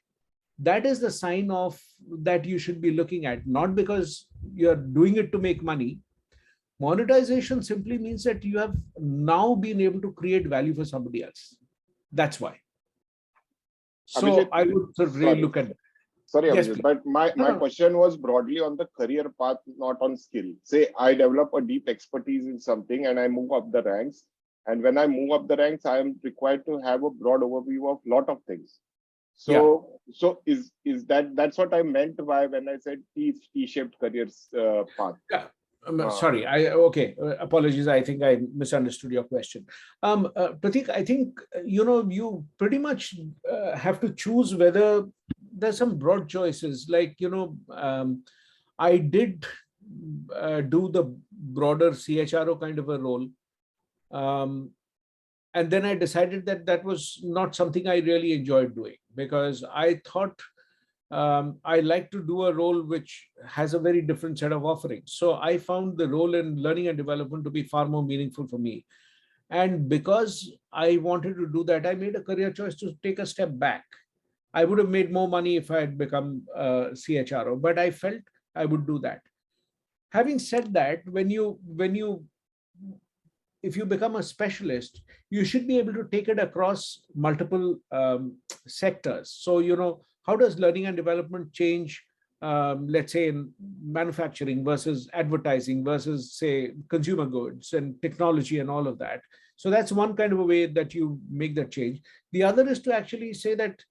That is the sign of that you should be looking at, not because you're doing it to make money. Monetization simply means that you have now been able to create value for somebody else. That's why. So Abhijit, I would sort of really look at it. Sorry, Yes, Abhijit, please. but my question was broadly on the career path, not on skill. Say I develop a deep expertise in something and I move up the ranks. And when I move up the ranks, I am required to have a broad overview of a lot of things. So, is that's what I meant by when I said T-shaped careers path. Yeah. Sorry, apologies. I think I misunderstood your question. Pratik, I think, you pretty much have to choose whether there's some broad choices. Like, I did do the broader CHRO kind of a role. And then I decided that that was not something I really enjoyed doing, because I thought I like to do a role which has a very different set of offerings. So I found the role in learning and development to be far more meaningful for me. And because I wanted to do that, I made a career choice to take a step back. I would have made more money if I had become a CHRO, but I felt I would do that. Having said that, if you become a specialist, you should be able to take it across multiple sectors. So, how does learning and development change, let's say, in manufacturing versus advertising versus, say, consumer goods and technology and all of that? So that's one kind of a way that you make that change. The other is to actually say that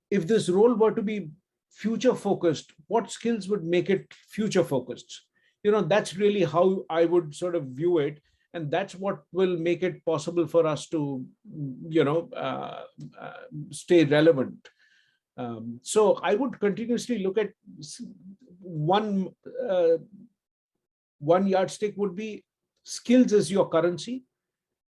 if this role were to be future focused, what skills would make it future focused? That's really how I would sort of view it. And that's what will make it possible for us to, stay relevant. So I would continuously look at one yardstick would be skills is your currency,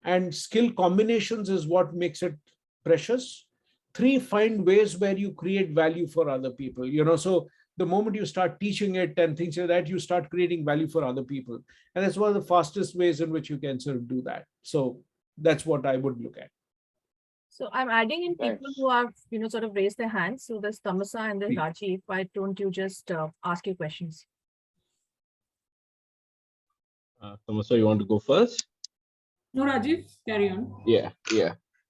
and skill combinations is what makes it precious. 3, find ways where you create value for other people. So the moment you start teaching it and things like that, you start creating value for other people. And that's one of the fastest ways in which you can sort of do that. So that's what I would look at. So I'm adding in people Thanks. who have, sort of raised their hands. So there's Tamasa and there's Please. Rajiv. Why don't you just ask your questions? Tomaso, you want to go first? No, Rajiv, carry on. Yeah.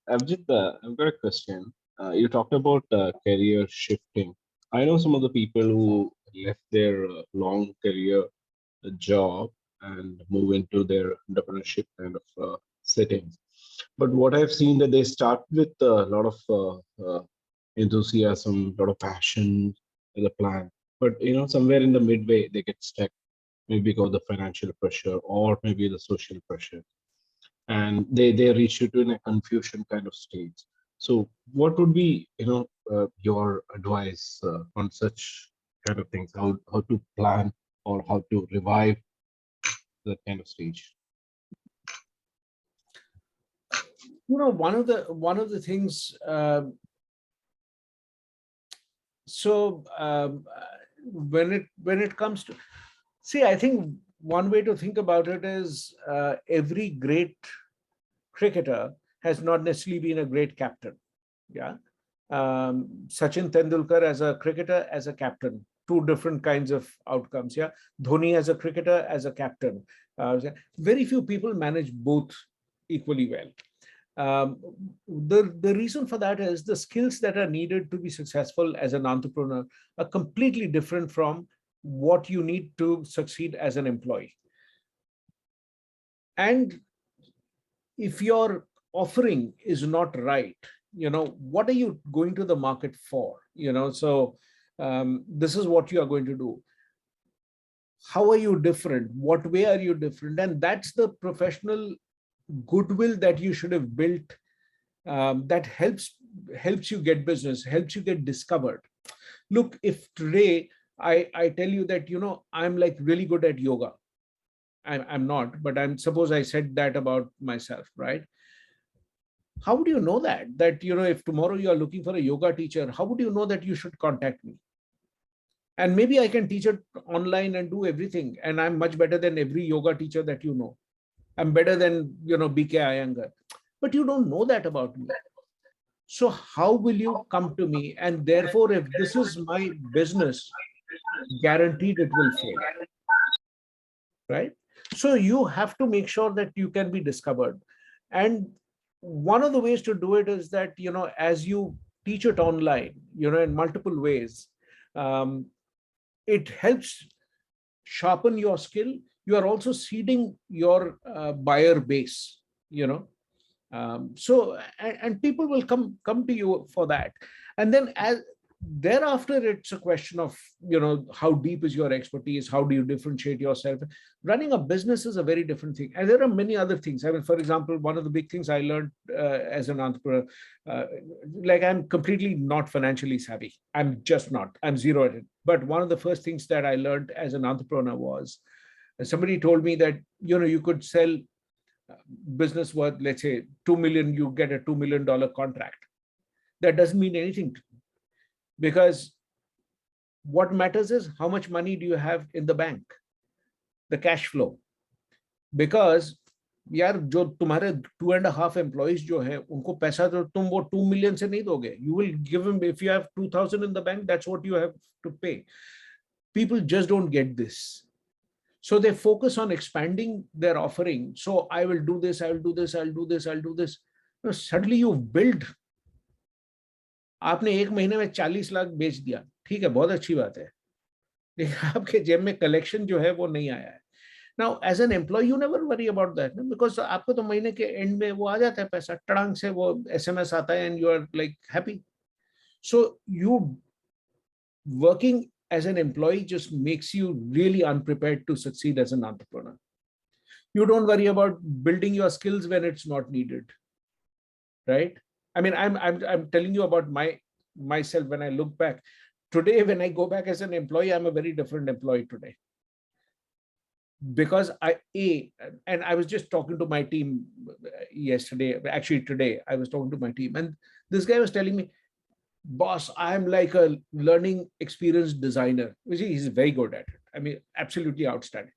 Abhijit, I've got a question. You talked about career shifting. I know some of the people who left their long career job and move into their entrepreneurship kind of settings. But what I've seen that they start with a lot of enthusiasm, a lot of passion with a plan. But somewhere in the midway they get stuck, maybe because of the financial pressure or maybe the social pressure, and they reach you to in a confusion kind of stage. So what would be your advice on such kind of things, how to plan or how to revive that kind of stage? One of the things, when it comes to, see, I think one way to think about it is every great cricketer has not necessarily been a great captain. Yeah. Sachin Tendulkar as a cricketer, as a captain, two different kinds of outcomes. Yeah. Dhoni as a cricketer, as a captain. Very few people manage both equally well. The reason for that is the skills that are needed to be successful as an entrepreneur are completely different from what you need to succeed as an employee. And if your offering is not right, what are you going to the market for? So this is what you are going to do. How are you different? What way are you different? And that's the professional goodwill that you should have built, that helps you get business, helps you get discovered. Look, if today I tell you that I'm like really good at yoga, I'm not, but suppose I said that about myself, right? How would you know that if tomorrow you are looking for a yoga teacher, how would you know that you should contact me? And maybe I can teach it online and do everything, and I'm much better than every yoga teacher that you know. I'm better than BK Iyengar, but you don't know that about me. So how will you come to me? And therefore, if this is my business, guaranteed it will fail, right? So you have to make sure that you can be discovered. And one of the ways to do it is that, as you teach it online, in multiple ways, it helps sharpen your skill. You are also seeding your buyer base, so and people will come to you for that. And then thereafter, it's a question of how deep is your expertise, how do you differentiate yourself. Running a business is a very different thing, and there are many other things. I mean, for example, one of the big things I learned as an entrepreneur, like, I'm completely not financially savvy. I'm just not. I'm zero at it. But one of the first things that I learned as an entrepreneur was, somebody told me that you could sell business worth, let's say, 2 million, you get a $2 million contract. That doesn't mean anything to me, because what matters is how much money do you have in the bank, the cash flow. Because यार, जो तुम्हारे 2.5 employees जो है, उनको पैसा तो तुम वो 2 million से नहीं दोगे. You will give them, if you have 2,000 in the bank, that's what you have to pay. People just don't get this. So they focus on expanding their offering. So I will do this, I'll do this, I'll do this, I'll do this. Suddenly you build. आपने एक महीने में 40 लाख बेच दिया, ठीक है, बहुत अच्छी बात है, लेकिन आपके जेब में कलेक्शन जो है वो नहीं आया है. Now, as an employee, you never worry about that, because आपको तो महीने के एंड में वो आ जाता है पैसा, टड़ांग से वो SMS आता है, and you are like happy. So you working as an employee just makes you really unprepared to succeed as an entrepreneur. You don't worry about building your skills when it's not needed, right? I mean, I'm telling you about myself. When I look back today, when I go back as an employee, I'm a very different employee today. Because I was just talking to my team yesterday, actually today, I was talking to my team, and this guy was telling me, boss, I'm like a learning experience designer. He's very good at it. I mean, absolutely outstanding.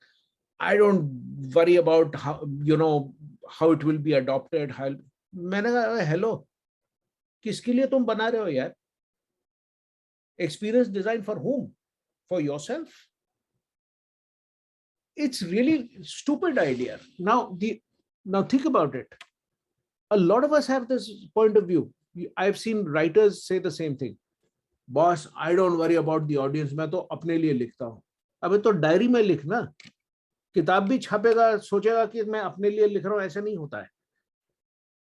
I don't worry about how it will be adopted. मैंने कहा, hello, किसके लिए तुम बना रहे हो यार? Experience design for whom? For yourself? It's really stupid idea. Now think about it. A lot of us have this point of view. I've seen writers say the same thing. Boss, I don't worry about the audience. मैं तो अपने लिए लिखता हूँ. अबे तो diary में लिखना. किताब भी छापेगा, सोचेगा कि मैं अपने लिए लिख रहा हूँ, ऐसा नहीं होता है.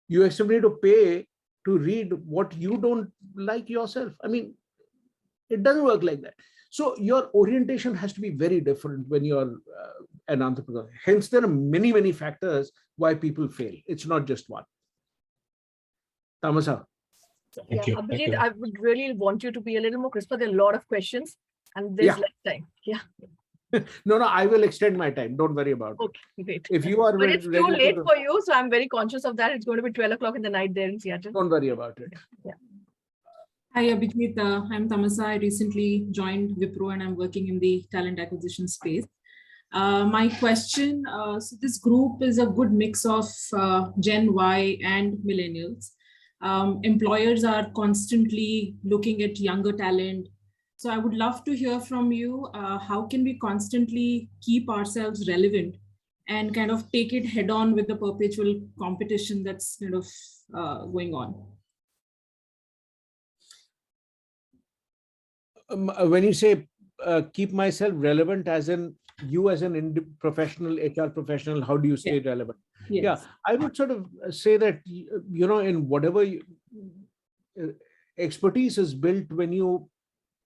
You actually need to pay to read what you don't like yourself. I mean, it doesn't work like that. So your orientation has to be very different when you're an entrepreneur. Hence, there are many, many factors why people fail. It's not just one. Tamasa. Thank you. Abhijit, I would really want you to be a little more crisper. There are a lot of questions and there's less time. Yeah. No, I will extend my time. Don't worry about it. Okay, great. If you are but it's too late for you, so I'm very conscious of that. It's going to be 12 o'clock in the night there in Seattle. Don't worry about it. Yeah. Hi, Abhijit. I'm Tamasa. I recently joined Wipro and I'm working in the talent acquisition space. My question, so this group is a good mix of Gen Y and millennials. employers are constantly looking at younger talent. So I would love to hear from you, how can we constantly keep ourselves relevant and kind of take it head on with the perpetual competition that's kind of going on? When you say keep myself relevant, as in you as an professional, HR professional, how do you stay relevant? Yes. Yeah, I would sort of say that, in whatever expertise is built when you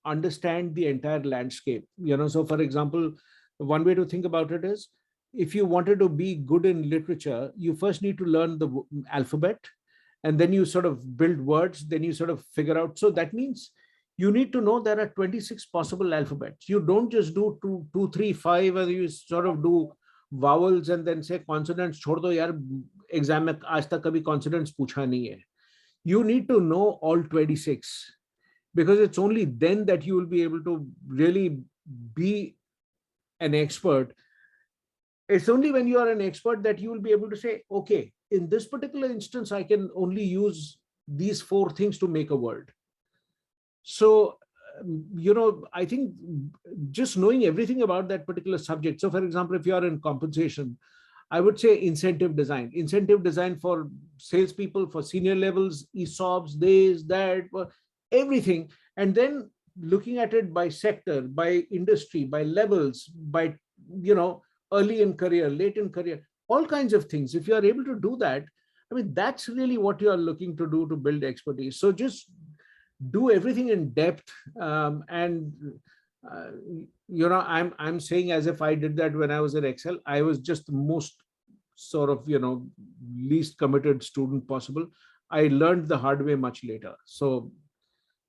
understand the entire landscape. So for example, one way to think about it is, if you wanted to be good in literature, you first need to learn the alphabet, and then you sort of build words, then you sort of figure out. So that means you need to know there are 26 possible alphabets. You don't just do 2, 3, 5, and you sort of do vowels and then say consonants chhod do yaar, exam mein aaj tak kabhi consonants pucha nahi hai. You need to know all 26, because it's only then that you will be able to really be an expert. It's only when you are an expert that you will be able to say, okay, in this particular instance, I can only use these 4 things to make a word. So, I think just knowing everything about that particular subject. So for example, if you are in compensation, I would say incentive design for salespeople, for senior levels, ESOPs, this, that, everything. And then looking at it by sector, by industry, by levels, by, early in career, late in career, all kinds of things. If you are able to do that, I mean, that's really what you are looking to do to build expertise. So just do everything in depth. I'm saying as if I did that when I was at Excel. I was just the most sort of, least committed student possible. I learned the hard way much later. So,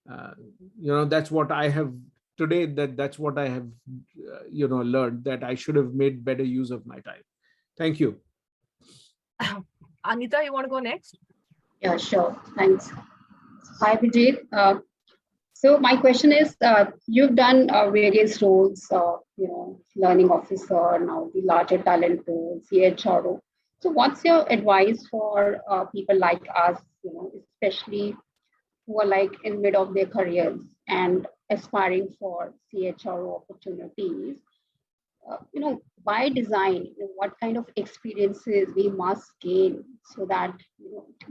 that's what I have today, that's what I have, learned, that I should have made better use of my time. Thank you. Anita, you want to go next? Yeah, sure. Thanks. Hi, Abhijit. So my question is, you've done various roles, learning officer, now the larger talent role, CHRO. So what's your advice for people like us, especially who are like in mid of their careers and aspiring for CHRO opportunities? By design, what kind of experiences we must gain so that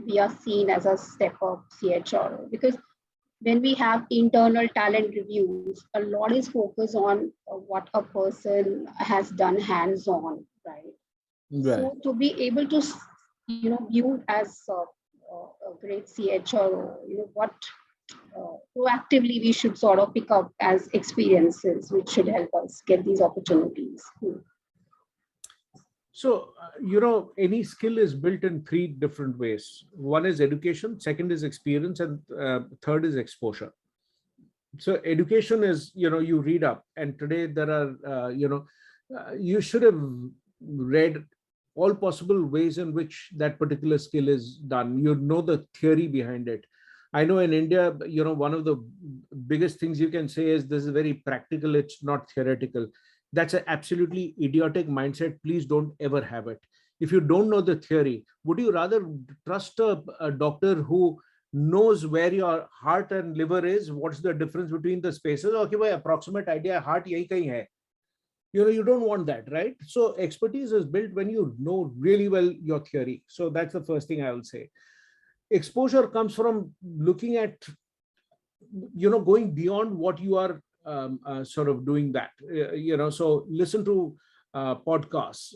we are seen as a step up CHRO? Because when we have internal talent reviews, a lot is focused on what a person has done hands-on, right? So to be able to, view as a great CHRO, what proactively we should sort of pick up as experiences which should help us get these opportunities. So, any skill is built in 3 different ways. One is education, second is experience, and third is exposure. So education is, you read up, and today there are, you should have read all possible ways in which that particular skill is done. You know the theory behind it. I know in India, one of the biggest things you can say is this is very practical, it's not theoretical. That's an absolutely idiotic mindset. Please don't ever have it. If you don't know the theory, would you rather trust a doctor who knows where your heart and liver is? What's the difference between the spaces? Okay, by approximate idea, heart yahi kahin hai. You don't want that, right? So expertise is built when you know really well your theory. So that's the first thing I will say. Exposure comes from looking at, going beyond what you are sort of doing that. So listen to podcasts.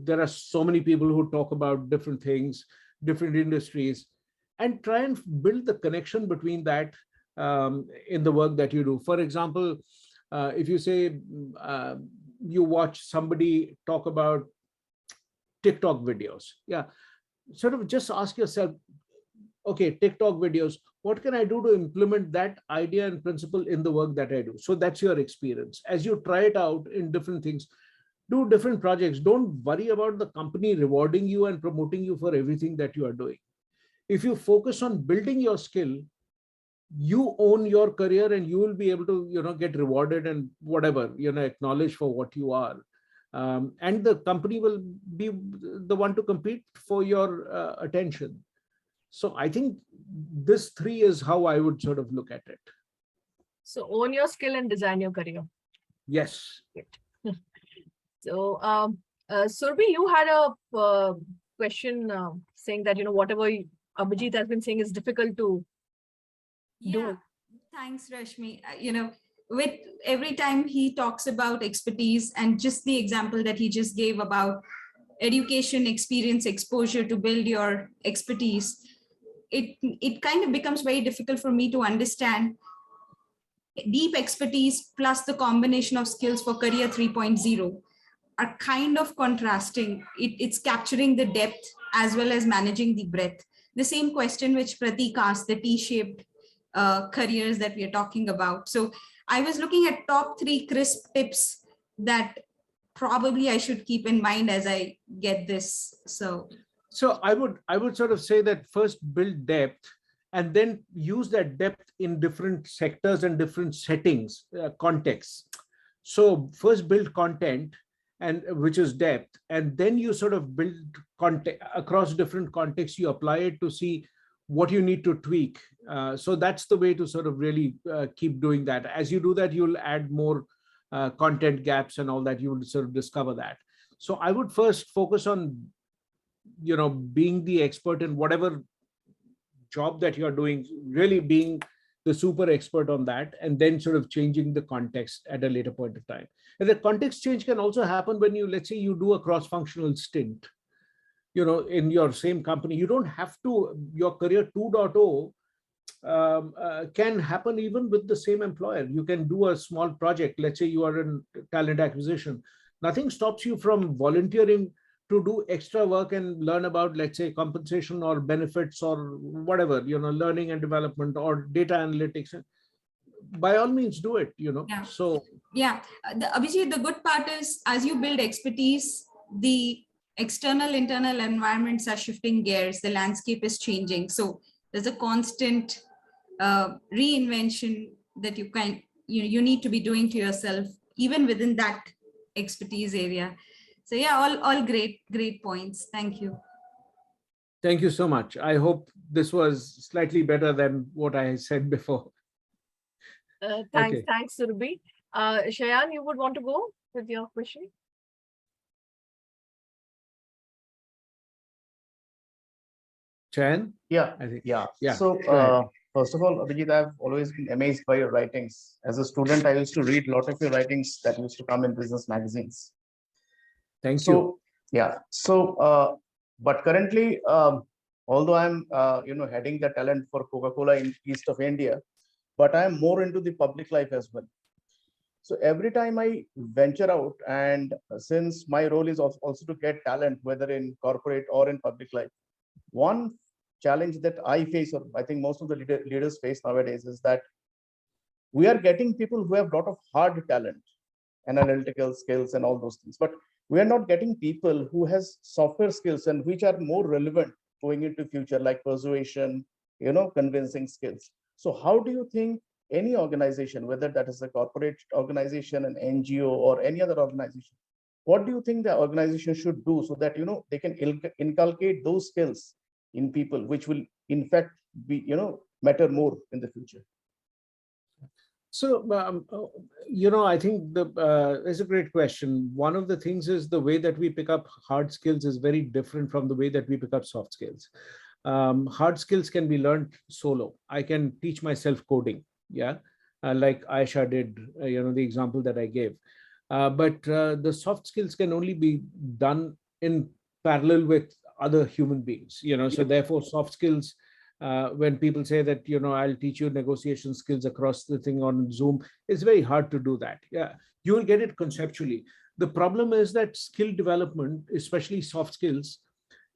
There are so many people who talk about different things, different industries, and try and build the connection between that in the work that you do. For example, if you say you watch somebody talk about TikTok videos, sort of just ask yourself, okay, TikTok videos, what can I do to implement that idea and principle in the work that I do? So that's your experience. As you try it out in different things, do different projects. Don't worry about the company rewarding you and promoting you for everything that you are doing. If you focus on building your skill, you own your career and you will be able to, get rewarded and whatever, acknowledged for what you are. And the company will be the one to compete for your attention. So I think this three is how I would sort of look at it. So own your skill and design your career. Yes. So, Surbi, you had a question saying that, whatever Abhijit has been saying is difficult to do. Thanks, Rashmi. With every time he talks about expertise and just the example that he just gave about education, experience, exposure to build your expertise, it kind of becomes very difficult for me to understand deep expertise plus the combination of skills for career 3.0 are kind of contrasting. It's capturing the depth as well as managing the breadth. The same question which Pratik asked, the T-shaped careers that we are talking about. So I was looking at top 3 crisp tips that probably I should keep in mind as I get this. So I would sort of say that first build depth, and then use that depth in different sectors and different settings, contexts. So first build content, and which is depth, and then you sort of build content across different contexts. You apply it to see what you need to tweak. So that's the way to sort of really keep doing that. As you do that, you'll add more content gaps and all that. You will sort of discover that. So I would first focus on, being the expert in whatever job that you're doing, really being the super expert on that, and then sort of changing the context at a later point of time. And the context change can also happen when you, let's say you do a cross-functional stint, in your same company. You don't have to, your career 2.0 can happen even with the same employer. You can do a small project. Let's say you are in talent acquisition. Nothing stops you from volunteering to do extra work and learn about, let's say, compensation or benefits or whatever, learning and development or data analytics. By all means, do it, Yeah. So Abhijit, the good part is as you build expertise, the external, internal environments are shifting gears. The landscape is changing. So there's a constant reinvention that you need to be doing to yourself, even within that expertise area. So yeah, all great points. Thank you. Thank you so much. I hope this was slightly better than what I said before. Thanks, Okay. Thanks, Surbi. Shayan, you would want to go with your question? Chan? Yeah, I think. yeah. Yeah, So, go ahead. first of all, Abhijit, I've always been amazed by your writings. As a student, I used to read a lot of your writings that used to come in business magazines. Thank So, you. yeah. So, but currently, although I'm, heading the talent for Coca-Cola in east of India, but I'm more into the public life as well. So every time I venture out, and since my role is also to get talent, whether in corporate or in public life, one challenge that I face, or I think most of the leaders face nowadays, is that we are getting people who have a lot of hard talent, analytical skills and all those things, but we are not getting people who has software skills and which are more relevant going into future, like persuasion, convincing skills. So how do you think any organization, whether that is a corporate organization, an NGO, or any other organization, what do you think the organization should do so that they can inculcate those skills in people, which will in fact be matter more in the future? So, I think it's a great question. One of the things is the way that we pick up hard skills is very different from the way that we pick up soft skills. Hard skills can be learned solo. I can teach myself coding, like Aisha did, the example that I gave. But the soft skills can only be done in parallel with other human beings, so therefore soft skills, when people say that, I'll teach you negotiation skills across the thing on Zoom, it's very hard to do that. Yeah, you will get it conceptually. The problem is that skill development, especially soft skills,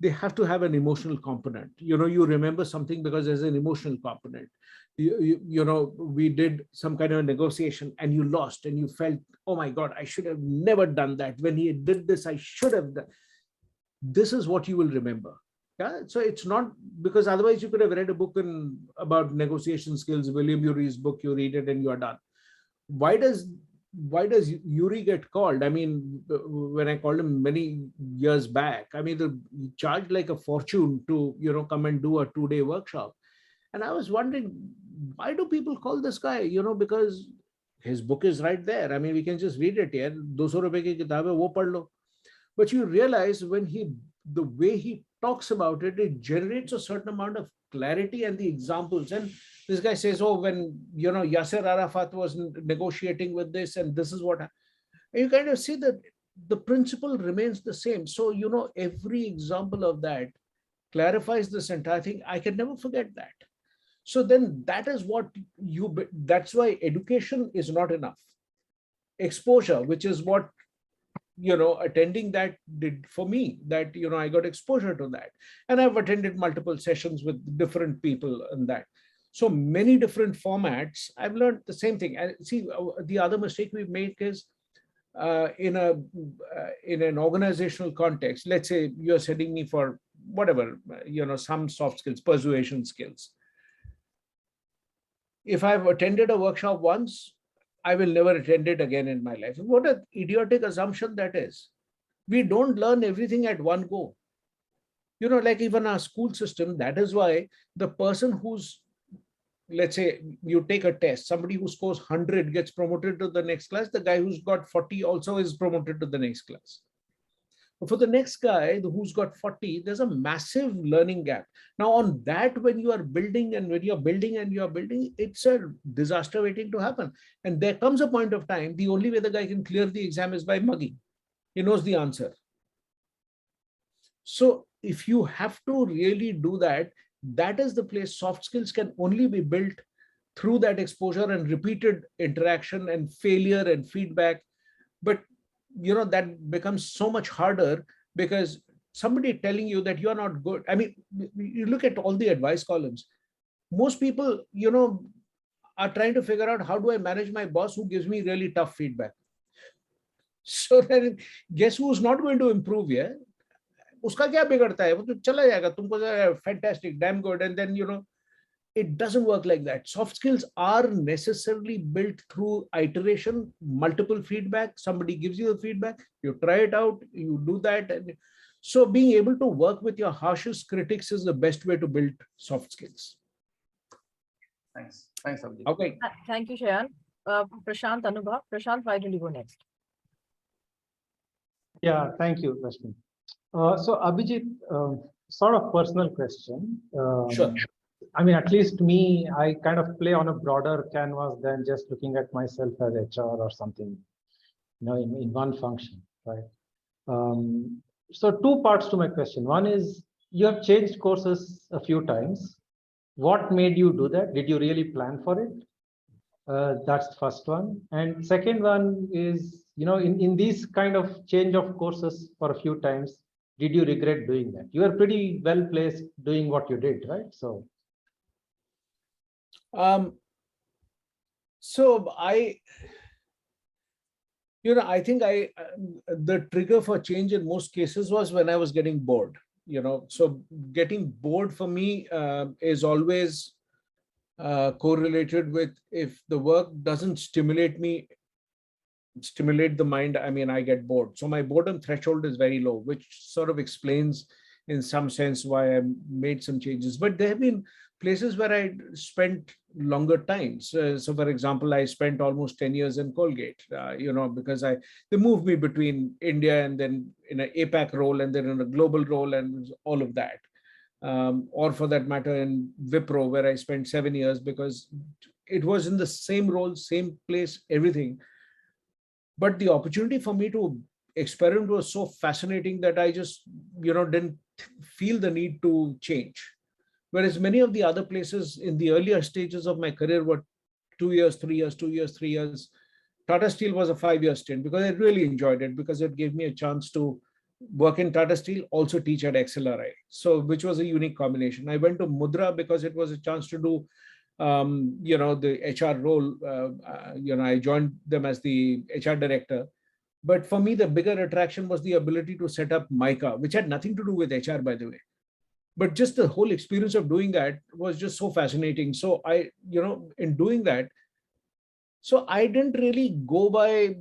they have to have an emotional component. You remember something because there's an emotional component. We did some kind of a negotiation and you lost and you felt, oh my God, I should have never done that. When he did this, I should have done. This is what you will remember. Yeah. So it's not, because otherwise you could have read a book about negotiation skills, William Urey's book, you read it and you are done. Why does why does Yuri get called? I mean, when I called him many years back, I mean, he charged like a fortune to, come and do a 2-day workshop. And I was wondering, why do people call this guy? Because his book is right there. I mean, we can just read it here. 200 rupees ki kitab hai, wo pad lo. But you realize when the way he talks about it, it generates a certain amount of clarity and the examples. And this guy says, oh, when, Yasser Arafat was negotiating with this, and this is what, and you kind of see that the principle remains the same. So, every example of that clarifies this entire thing. I can never forget that. So then that is what that's why education is not enough. Exposure, which is what, attending that did for me, that, I got exposure to that. And I've attended multiple sessions with different people and that. So many different formats, I've learned the same thing. And see, the other mistake we make is in an organizational context, let's say you're sending me for whatever, some soft skills, persuasion skills. If I've attended a workshop once, I will never attend it again in my life. What an idiotic assumption that is. We don't learn everything at one go. Like even our school system, that is why the person who's, let's say you take a test, somebody who scores 100 gets promoted to the next class, the guy who's got 40 also is promoted to the next class. But for the next guy who's got 40, there's a massive learning gap. Now on that, when you are building and when you're building and you're building, it's a disaster waiting to happen. And there comes a point of time, the only way the guy can clear the exam is by mugging. He knows the answer. So if you have to really do that, that is the place soft skills can only be built through that exposure and repeated interaction and failure and feedback. But that becomes so much harder because somebody telling you that you're not good. I mean, you look at all the advice columns. Most people, are trying to figure out, how do I manage my boss who gives me really tough feedback? So then guess who's not going to improve here? Uska kya bigड़ता है? वो तो चला जाएगा, तुमको fantastic, damn good, and then it doesn't work like that. Soft skills are necessarily built through iteration, multiple feedback. Somebody gives you the feedback, you try it out, you do that. And so being able to work with your harshest critics is the best way to build soft skills. Thanks, Abhijit. Okay. Thank you, Shayan. Prashant, Anubhav. Prashant, why don't you go next? Yeah, thank you, Rashmi. So Abhijit, sort of personal question. Sure. I mean, at least me, I kind of play on a broader canvas than just looking at myself as HR or something, in one function, right? So 2 parts to my question. One is, you have changed courses a few times. What made you do that? Did you really plan for it? That's the first one. And second one is, in these kind of change of courses for a few times, did you regret doing that? You are pretty well placed doing what you did, right? So. So I think the trigger for change in most cases was when I was getting bored. So getting bored for me is always correlated with, if the work doesn't stimulate the mind, I mean, I get bored. So my boredom threshold is very low, which sort of explains in some sense why I made some changes. But there have been places where I spent longer times. So for example, I spent almost 10 years in Colgate, because they moved me between India and then in an APAC role and then in a global role and all of that. Or for that matter in Wipro, where I spent 7 years, because it was in the same role, same place, everything. But the opportunity for me to experiment was so fascinating that I just, didn't feel the need to change. Whereas many of the other places in the earlier stages of my career were 2 years, 3 years, 2 years, 3 years. Tata Steel was a 5-year stint because I really enjoyed it, because it gave me a chance to work in Tata Steel, also teach at XLRI. So, which was a unique combination. I went to Mudra because it was a chance to do, the HR role. I joined them as the HR director. But for me, the bigger attraction was the ability to set up MICA, which had nothing to do with HR, by the way. But just the whole experience of doing that was just so fascinating. So I, in doing that, So I didn't really go by,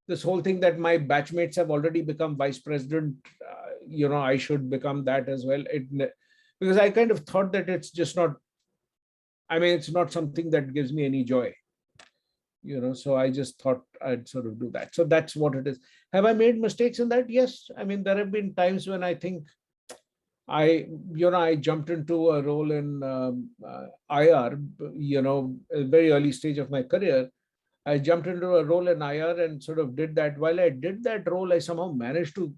this whole thing that my batchmates have already become vice president, I should become that as well. Because I kind of thought that it's just not, it's not something that gives me any joy. So I just thought I'd sort of do that. So that's what it is. Have I made mistakes in that? Yes. There have been times when I think I jumped into a role in IR, a very early stage of my career. I jumped into a role in IR and sort of did that. While I did that role, I somehow managed to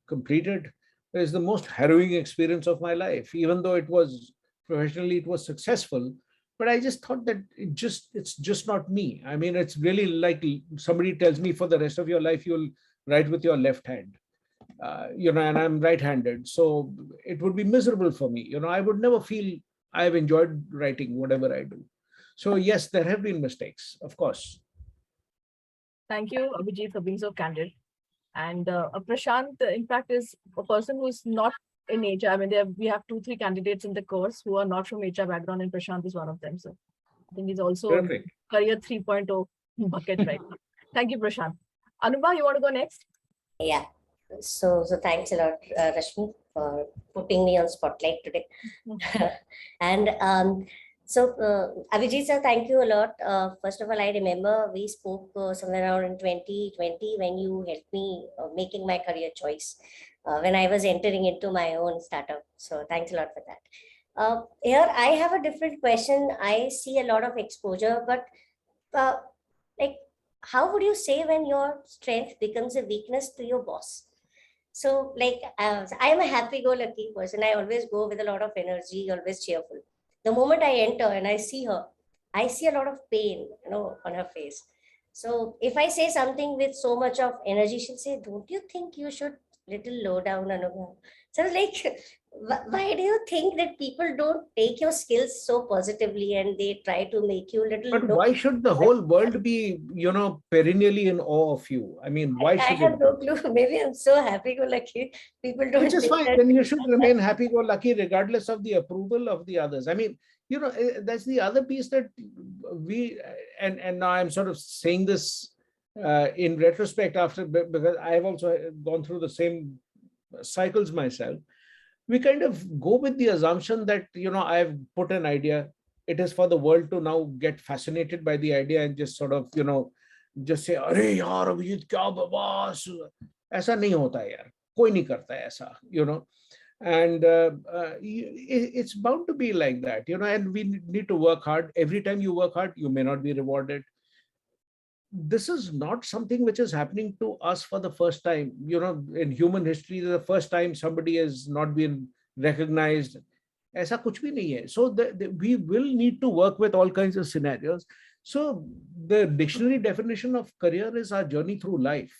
complete it. It's the most harrowing experience of my life, even though it was professionally, it was successful. But I just thought that it's just not me. It's really like somebody tells me for the rest of your life, you'll write with your left hand, and I'm right-handed. So it would be miserable for me. I would never feel I've enjoyed writing whatever I do. So yes, there have been mistakes, of course. Thank you, Abhijit, for being so candid. And Prashant, in fact, is a person who's not in HR. We have 2-3 candidates in the course who are not from HR background, and Prashant is one of them. So I think he's also Perfect. career 3.0 bucket right now. Thank you, Prashant. Anubha, you want to go next? Yeah. So thanks a lot, Rashmi, for putting me on spotlight today. And Abhijit sir, thank you a lot. First of all, I remember we spoke somewhere around in 2020 when you helped me making my career choice when I was entering into my own startup. So thanks a lot for that. Here, I have a different question. I see a lot of exposure, but like, how would you say when your strength becomes a weakness to your boss? So like, I'm a happy-go-lucky person. I always go with a lot of energy, always cheerful. The moment I enter and I see her, I see a lot of pain, on her face. So if I say something with so much of energy, she'll say, "Don't you think you should little low down, Anubha?" So I was like, why do you think that people don't take your skills so positively and they try to make you a little But low? why should the whole world be, perennially in awe of you? Why I should have it no be? clue. Maybe I'm so happy-go-lucky. People don't Which is think fine. that. Then you should remain happy-go-lucky regardless of the approval of the others. That's the other piece that we, and now I'm sort of saying this in retrospect because I've also gone through the same cycles myself. We kind of go with the assumption that, I've put an idea. It is for the world to now get fascinated by the idea and just sort of, just say, "Arey yaar, Abhijit, kya babas." ऐसा नहीं होता है यार, कोई नहीं करता है ऐसा, and it's bound to be like that, and we need to work hard. Every time you work hard, you may not be rewarded. This is not something which is happening to us for the first time. In human history, the first time somebody has not been recognized. ऐसा कुछ भी नहीं है. So we will need to work with all kinds of scenarios. So the dictionary definition of career is our journey through life.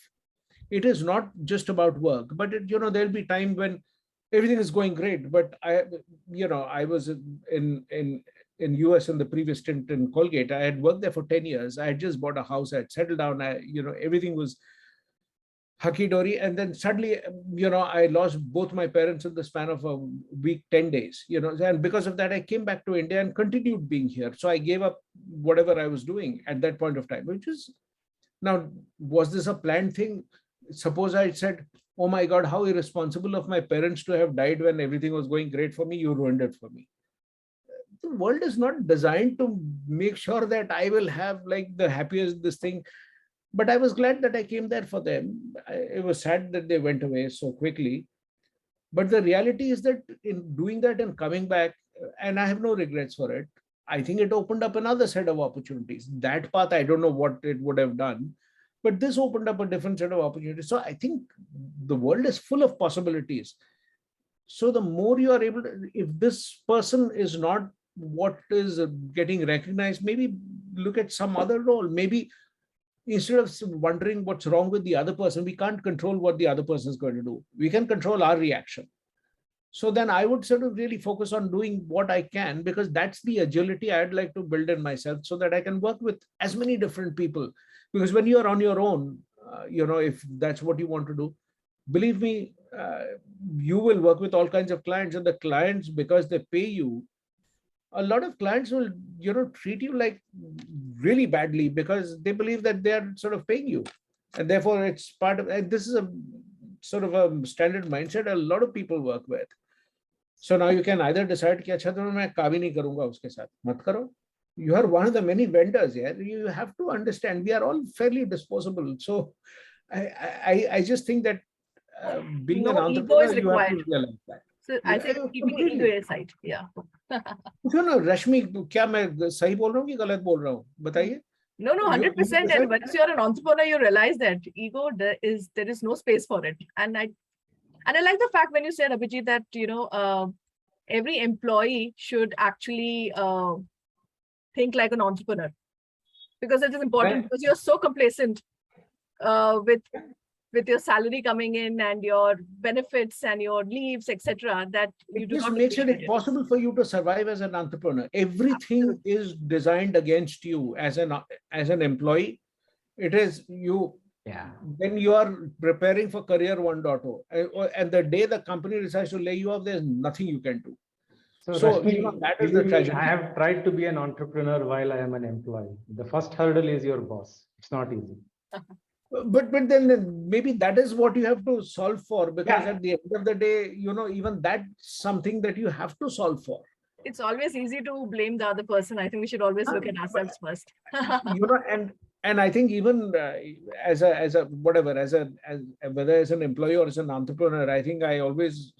It is not just about work, but there'll be time when everything is going great. But I was in US in the previous stint in Colgate. I had worked there for 10 years. I had just bought a house. I had settled down. Everything was hunky-dory. And then suddenly, I lost both my parents in the span of a week, 10 days, and because of that, I came back to India and continued being here. So I gave up whatever I was doing at that point of time, which is, now, was this a planned thing? Suppose I said, "Oh my God, how irresponsible of my parents to have died when everything was going great for me. You ruined it for me." The world is not designed to make sure that I will have like the happiest this thing. But I was glad that I came there for them. It was sad that they went away so quickly. But the reality is that in doing that and coming back, and I have no regrets for it, I think it opened up another set of opportunities. That path, I don't know what it would have done, but this opened up a different set of opportunities. So I think the world is full of possibilities. So the more you are able to, if this person is not what is getting recognized, maybe look at some other role. Maybe instead of wondering what's wrong with the other person, we can't control what the other person is going to do. We can control our reaction. So then I would sort of really focus on doing what I can, because that's the agility I'd like to build in myself so that I can work with as many different people. Because when you're on your own, if that's what you want to do, believe me, you will work with all kinds of clients, and the clients, because they pay you, a lot of clients will, treat you like really badly because they believe that they are sort of paying you. And therefore it's part of, and this is a sort of a standard mindset a lot of people work with. So now you can either decide कि अच्छा तो मैं काम ही नहीं करूंगा उसके साथ, मत करो. You are one of the many vendors here. You have to understand we are all fairly disposable. So I just think that being an No ego entrepreneur, is you have to required. realize that. So I think keeping ego aside. Yeah. पूछो ना रश्मि, क्या मैं सही बोल रहा हूँ कि गलत बोल रहा हूँ, बताइए. No, 100%. And once you're an entrepreneur, you realize that ego there is no space for it. And I like the fact when you said, Abhijit, that every employee should actually think like an entrepreneur, because it is important, because you're so complacent with your salary coming in and your benefits and your leaves, etc., that you do just not makes it appreciate it. impossible for you to survive as an entrepreneur. Everything is designed against you as an employee. It is you. Yeah. When you are preparing for career 1.0, and the day the company decides to lay you off, there's nothing you can do. So Rashmi, that is the tragedy. I have tried to be an entrepreneur while I am an employee. The first hurdle is your boss. It's not easy. But then maybe that is what you have to solve for, because at the end of the day, even that's something that you have to solve for. It's always easy to blame the other person. I think we should always look at ourselves first. And I think even as whether as an employee or as an entrepreneur, I think I always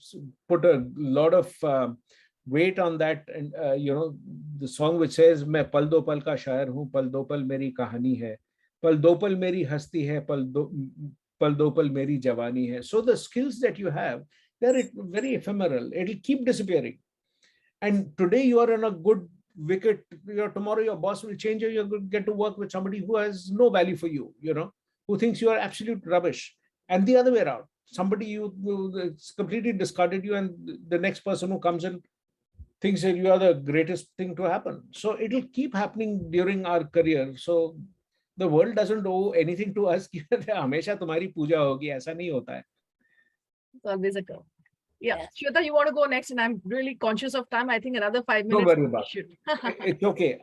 put a lot of weight on that. And the song which says, "मैं पल दो पल का शायर हूँ, पल दो पल मेरी कहानी है, पल दो पल मेरी हस्ती है, पल दो पल मेरी जवानी है." So the skills that you have, they're very ephemeral. It'll keep disappearing. And today you are in a good wicket. Tomorrow your boss will change you. You're going to get to work with somebody who has no value for you, who thinks you are absolute rubbish. And the other way around, somebody who completely discarded you, and the next person who comes in thinks that you are the greatest thing to happen. So it'll keep happening during our career. So the world doesn't owe anything to us. हमेशा तुम्हारी पूजा होगी, ऐसा नहीं होता है. It's always a curve. Yeah, Shweta, you want to go next? And I'm really conscious of time. I think another 5 minutes. Don't worry about it. It's okay.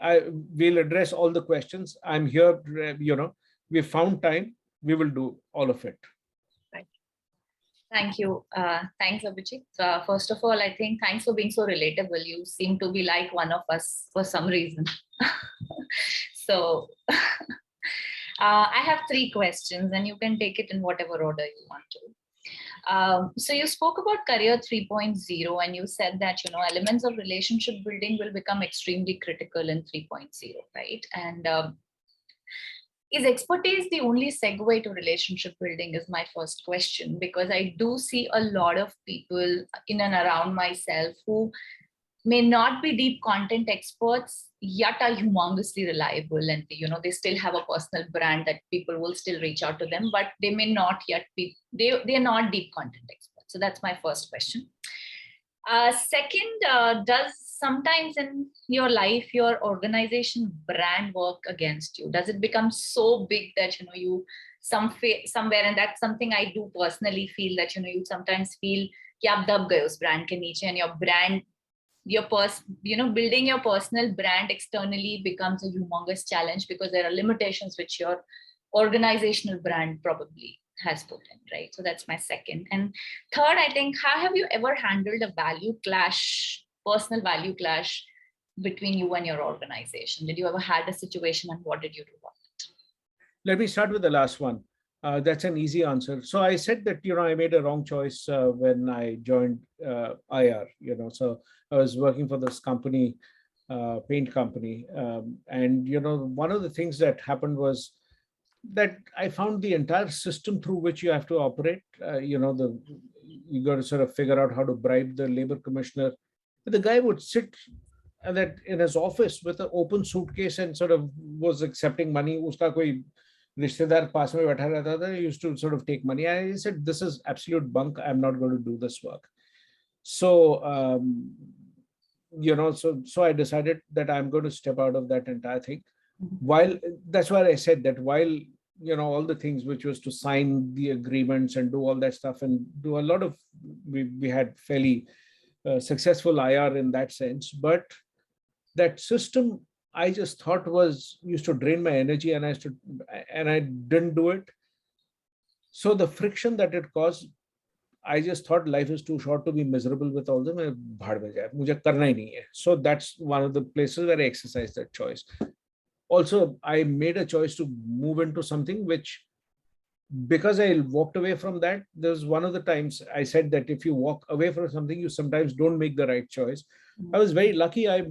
We'll address all the questions. I'm here. We found time. We will do all of it. Thank you. Thanks, Abhijit. First of all, I think thanks for being so relatable. You seem to be like one of us for some reason. So I have 3 questions, and you can take it in whatever order you want to. So you spoke about career 3.0, and you said that elements of relationship building will become extremely critical in 3.0, right? And is expertise the only segue to relationship building is my first question, because I do see a lot of people in and around myself who may not be deep content experts, yet are humongously reliable, and they still have a personal brand that people will still reach out to them, but they may not yet be, they are not deep content experts. So that's my first question. Second, does sometimes in your life your organization brand work against you? Does it become so big that you somewhere, and that's something I do personally feel, that you sometimes feel कि आप दब गए उस brand के नीचे, and your brand, building your personal brand externally becomes a humongous challenge, because there are limitations which your organizational brand probably has put in, right? So that's my second. And third, I think, how have you ever handled a value clash, personal value clash between you and your organization? Did you ever had a situation, and what did you do about it? Let me start with the last one. That's an easy answer. So I said that, I made a wrong choice when I joined IR, so I was working for this company, paint company. And, one of the things that happened was that I found the entire system through which you have to operate, you got to sort of figure out how to bribe the labor commissioner. But the guy would sit in his office with an open suitcase and sort of was accepting money. Uska koi रिश्तेदार पास में बैठा रहता था, used to sort of take money. I said, this is absolute bunk. I'm not going to do this work. So, so I decided that I'm going to step out of that entire thing. While that's why I said that while, all the things which was to sign the agreements and do all that stuff and do a lot of, we had fairly successful IR in that sense. But that system I just thought used to drain my energy, and I didn't do it. So the friction that it caused, I just thought life is too short to be miserable with all them. Mujhe karna hi nahi hai. So that's one of the places where I exercised that choice. Also, I made a choice to move into something which, because I walked away from that, there's one of the times I said that if you walk away from something, you sometimes don't make the right choice. I was very lucky. I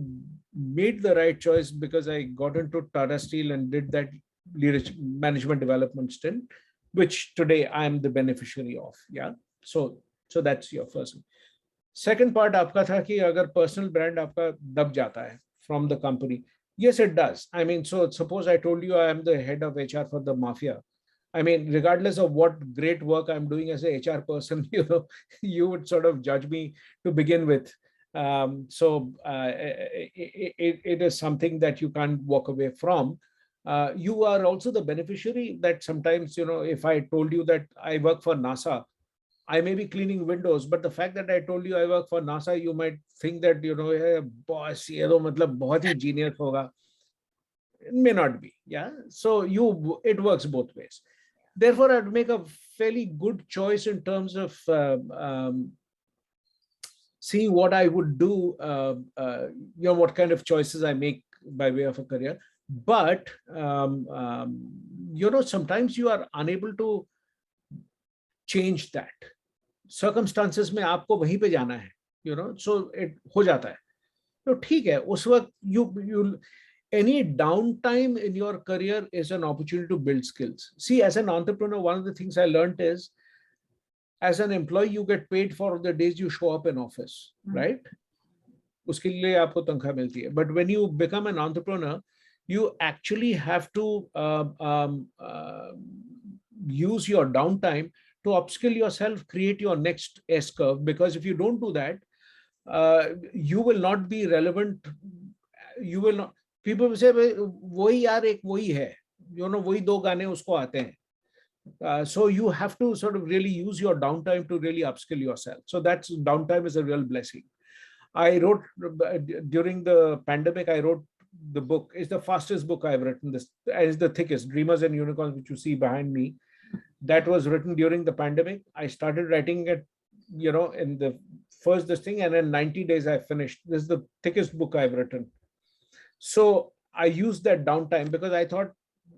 made the right choice because I got into Tata Steel and did that leadership management development stint, which today I am the beneficiary of. Yeah. So that's your first. Second part आपका था कि अगर personal brand आपका दब जाता है from the company. Yes, it does. I mean, so suppose I told you I am the head of HR for the mafia. I mean, regardless of what great work I'm doing as a HR person, you would sort of judge me to begin with. It is something that you can't walk away from. You are also the beneficiary that sometimes, if I told you that I work for NASA, I may be cleaning windows, but the fact that I told you I work for NASA, you might think that, hey, boss, ye to matlab bahut hi genius hoga. It may not be. Yeah. So it works both ways. Therefore, I'd make a fairly good choice in terms of seeing what I would do, what kind of choices I make by way of a career. But, sometimes you are unable to change that. Circumstances में आपको वहीं पे जाना है, so it हो जाता है. तो ठीक है, उस वक्त any downtime in your career is an opportunity to build skills. See, as an entrepreneur, one of the things I learned is, as an employee, you get paid for the days you show up in office, right? उसके लिए आपको तनख्वाह मिलती है. But when you become an entrepreneur, you actually have to use your downtime to upskill yourself, create your next S curve, because if you don't do that, you will not be relevant. You will not. People will say, "वही यार एक वही है, वही दो गाने उसको आते हैं." So you have to sort of really use your downtime to really upskill yourself. So downtime is a real blessing. I wrote during the pandemic. I wrote the book. It's the fastest book I've written. This is the thickest, Dreamers and Unicorns, which you see behind me. That was written during the pandemic. I started writing it, in the first this thing, and in 90 days I finished. This is the thickest book I've written. So I used that downtime because I thought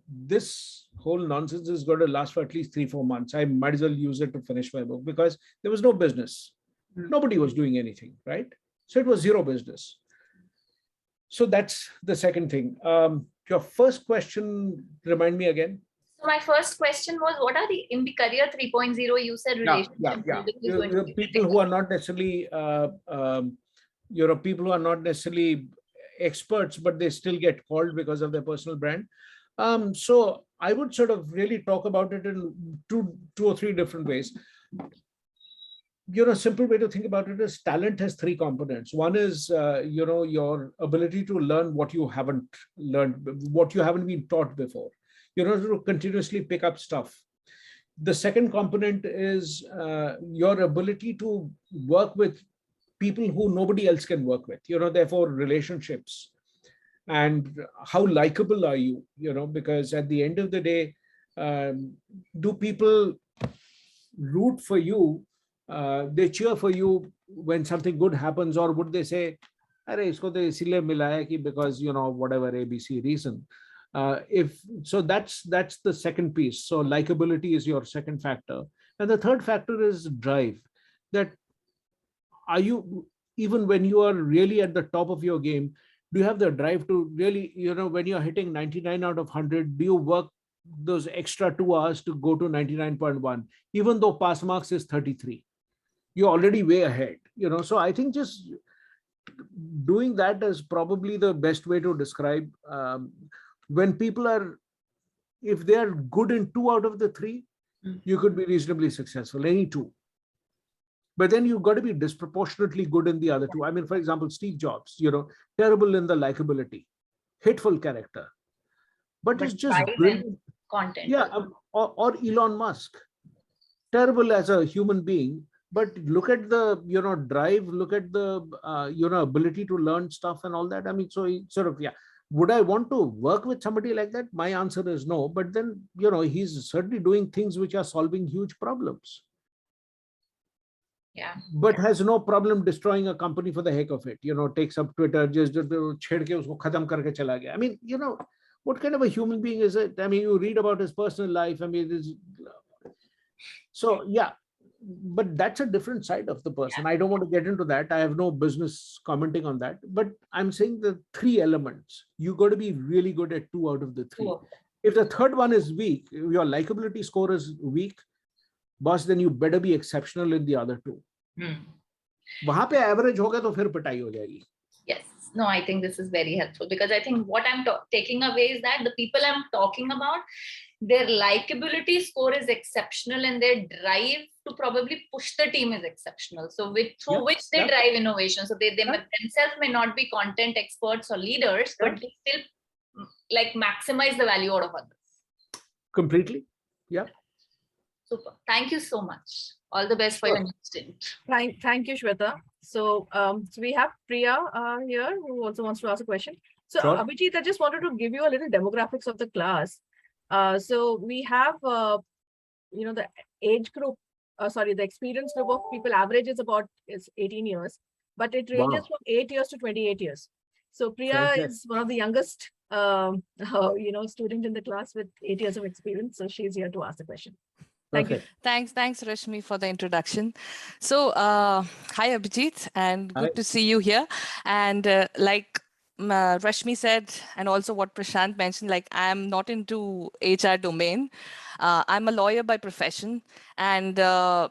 this whole nonsense is going to last for at least 3-4 months. I might as well use it to finish my book because there was no business. Nobody was doing anything, right? So it was zero business. So that's the second thing. Your first question, remind me again. So my first question was, what are in the career 3.0, you said relationship building is going to be people who are not necessarily, people who are not necessarily experts, but they still get called because of their personal brand. So I would sort of really talk about it in two or three different ways. Simple way to think about it is talent has three components. One is, your ability to learn what you haven't learned, what you haven't been taught before. To continuously pick up stuff. The second component is your ability to work with people who nobody else can work with, therefore relationships. And how likable are you, because at the end of the day, do people root for you? They cheer for you when something good happens, or would they say, "Arey, isko to isliye mila hai ki because, whatever ABC reason." That's the second piece. So likability is your second factor. And the third factor is drive. That are you, even when you are really at the top of your game, do you have the drive to really, when you're hitting 99 out of 100, do you work those extra 2 hours to go to 99.1, even though pass marks is 33? You're already way ahead, So I think just doing that is probably the best way to describe when people are, if they are good in 2 out of the 3, you could be reasonably successful, any 2. But then you've got to be disproportionately good in the other 2. I mean, for example, Steve Jobs, terrible in the likability, hateful character, but it's just brilliant content. Yeah, or Elon Musk, terrible as a human being, but look at the, drive, look at the, ability to learn stuff and all that. I mean, so sort of, yeah. Would I want to work with somebody like that? My answer is no. But then, he's certainly doing things which are solving huge problems. Yeah. But has no problem destroying a company for the heck of it. Takes up Twitter, just chhed ke usko khatam karke chala gaya. I mean, what kind of a human being is it? I mean, you read about his personal life. I mean, so yeah, but that's a different side of the person. I don't want to get into that. I have no business commenting on that. But I'm saying the three elements, you got to be really good at 2 out of the 3. If the third one is weak, your likability score is weak, boss, then you better be exceptional in the other 2. वहां पे average हो गया तो फिर पिटाई हो जाएगी. Yes. No, I think this is very helpful, because I think what I'm taking away is that the people I'm talking about, their likability score is exceptional and their drive to probably push the team is exceptional. So through which they drive innovation. So they themselves may not be content experts or leaders, but they still like maximize the value out of others. Completely. Yeah. Super. Thank you so much. All the best for your next stint. Thank you, Shweta. So, so we have Priya here who also wants to ask a question. So, Abhijit, I just wanted to give you a little demographics of the class. So we have, the age group, the experience group of people average is 18 years, but it ranges from 8 years to 28 years. So Priya is one of the youngest, student in the class with 8 years of experience. So she's here to ask the question. Thank you. Thanks, Rashmi, for the introduction. So, hi, Abhijit, and good to see you here. And like Rashmi said, and also what Prashant mentioned, like I'm not into HR domain. I'm a lawyer by profession, and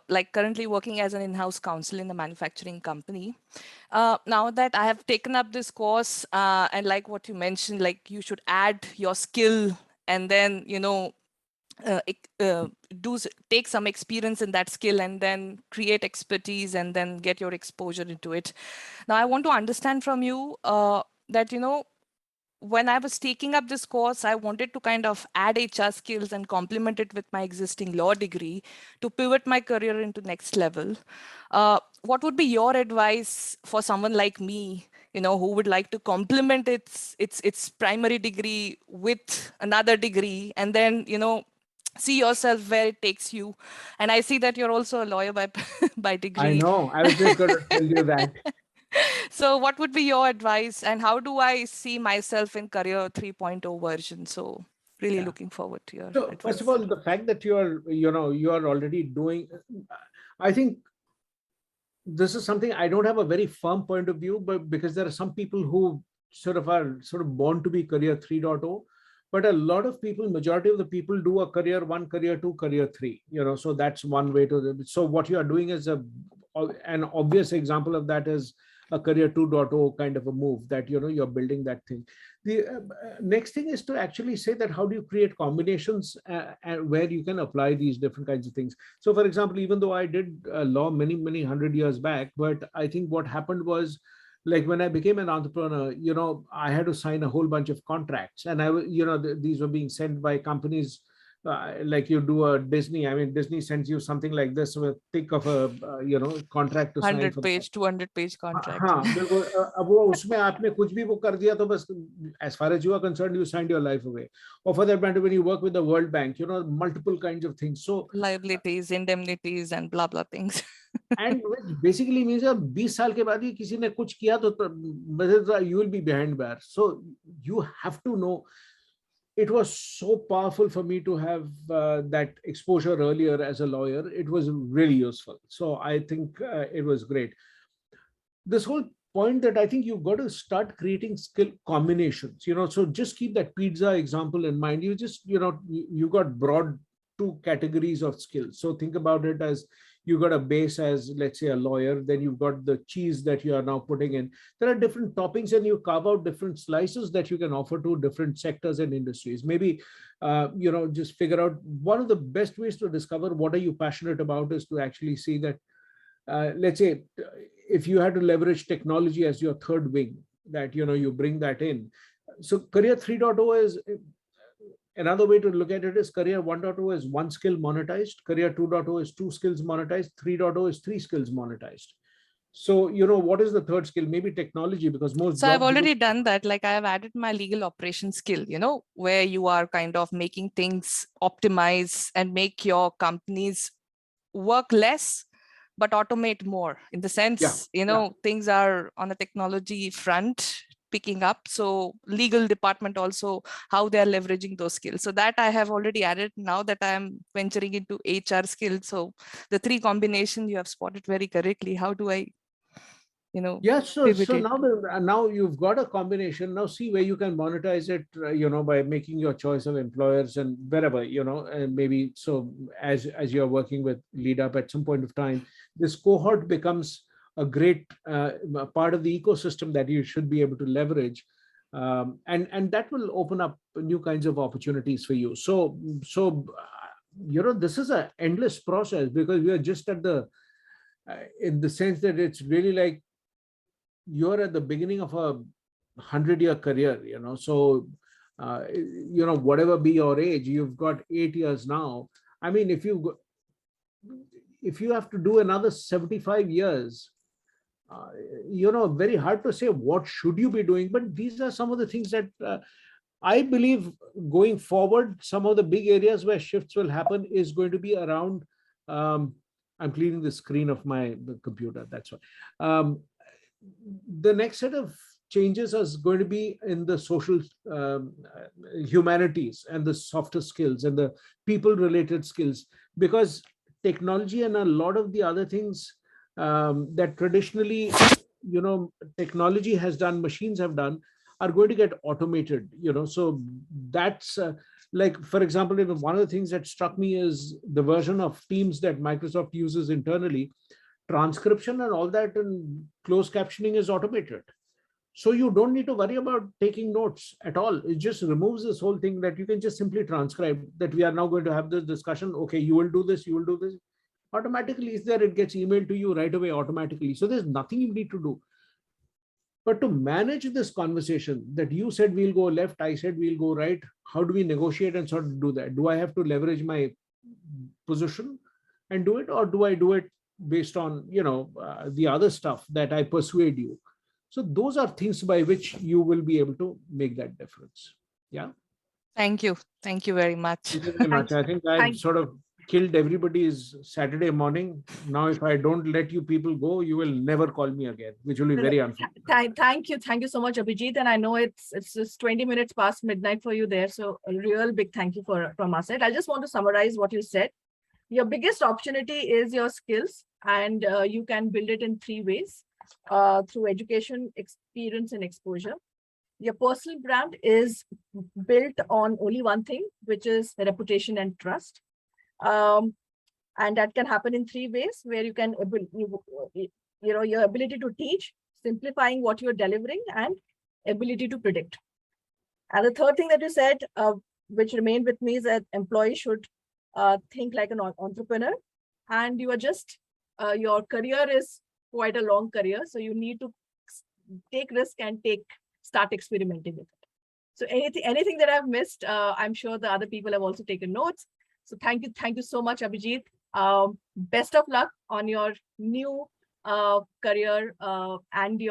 like currently working as an in-house counsel in a manufacturing company. Now that I have taken up this course, and like what you mentioned, like you should add your skill and then, take some experience in that skill and then create expertise and then get your exposure into it. Now, I want to understand from you that, when I was taking up this course, I wanted to kind of add HR skills and complement it with my existing law degree to pivot my career into next level. What would be your advice for someone like me, who would like to complement its primary degree with another degree and then, see yourself where it takes you? And I see that you're also a lawyer by degree. I know. I was just going to tell you that. So what would be your advice, and how do I see myself in career 3.0 version? So really looking forward to your advice. First of all, the fact that you are already doing, I think this is something I don't have a very firm point of view, but because there are some people who are born to be career 3.0. But a lot of people, majority of the people do a career 1, career 2, career 3, so that's one way to, so what you are doing is an obvious example of that is a career 2.0 kind of a move that, you're building that thing. The next thing is to actually say that how do you create combinations where you can apply these different kinds of things. So for example, even though I did law many, many 100 years back, but I think what happened was, like when I became an entrepreneur, I had to sign a whole bunch of contracts, and these were being sent by companies like you do a Disney. I mean, Disney sends you something like this with thick of a contract to sign. 100-page, 200-page contract. हाँ, बिल्कुल. अब वो उसमें आपने कुछ भी वो कर दिया तो बस, as far as you are concerned, you signed your life away. Or for that matter, when you work with the World Bank, multiple kinds of things. So liabilities, indemnities, and blah blah things. And which basically means that 20 साल के बाद ही किसी ने कुछ किया तो you will be behind bars. So you have to know. It was so powerful for me to have that exposure earlier as a lawyer. It was really useful. So I think it was great. This whole point that I think you've got to start creating skill combinations, so just keep that pizza example in mind. You just, you got broad 2 categories of skills. So think about it as you got a base as, let's say, a lawyer, then you've got the cheese that you are now putting in. There are different toppings and you carve out different slices that you can offer to different sectors and industries. Maybe, just figure out one of the best ways to discover what are you passionate about is to actually see that, let's say, if you had to leverage technology as your third wing, that, you bring that in. So career 3.0 is, another way to look at it is career 1.0 is 1 skill monetized, career 2.0 is 2 skills monetized, 3.0 is 3 skills monetized. So, what is the third skill? Maybe technology, because most So I've jobs already done that. Like I have added my legal operations skill, where you are kind of making things optimize and make your companies work less, but automate more, in the sense, things are on a technology front picking up. So legal department also, how they are leveraging those skills. So that I have already added now that I am venturing into HR skills. So the 3 combination you have spotted very correctly. How do I, so now you've got a combination. Now see where you can monetize it, by making your choice of employers and wherever, and maybe so as you're working with Lead Up at some point of time, this cohort becomes a great part of the ecosystem that you should be able to leverage. And that will open up new kinds of opportunities for you. So this is an endless process, because we are just at the, in the sense that it's really like, you're at the beginning of a 100-year career, so, whatever be your age, you've got 8 years now. I mean, if you have to do another 75 years, very hard to say what should you be doing, but these are some of the things that I believe going forward, some of the big areas where shifts will happen is going to be around, I'm cleaning the screen of my computer, that's why. The next set of changes is going to be in the social humanities and the softer skills and the people related skills, because technology and a lot of the other things that traditionally, technology has done, machines have done, are going to get automated, so that's like, for example, one of the things that struck me is the version of Teams that Microsoft uses internally. Transcription and all that and closed captioning is automated. So you don't need to worry about taking notes at all. It just removes this whole thing that you can just simply transcribe that we are now going to have this discussion. Okay, you will do this, you will do this. Automatically is there, it gets emailed to you right away automatically. So there's nothing you need to do. But to manage this conversation that you said we'll go left, I said we'll go right, how do we negotiate and sort of do that? Do I have to leverage my position and do it, or do I do it based on, the other stuff that I persuade you? So those are things by which you will be able to make that difference. Yeah. Thank you. Thank you very much. Thank you very much. I think I've sort of killed everybody's Saturday morning. Now, if I don't let you people go, you will never call me again, which will be very unfortunate. Thank you so much, Abhijit. And I know it's just 20 minutes past midnight for you there. So a real big thank you from our side. I just want to summarize what you said. Your biggest opportunity is your skills, and you can build it in 3 ways, through education, experience, and exposure. Your personal brand is built on only one thing, which is reputation and trust. And that can happen in 3 ways, where you can, your ability to teach, simplifying what you're delivering, and ability to predict. And the third thing that you said, which remained with me, is that employees should think like an entrepreneur, and you are just, your career is quite a long career. So you need to take risk and start experimenting with it. So anything that I've missed, I'm sure the other people have also taken notes. So thank you so much, Abhijit. Best of luck on your new career, and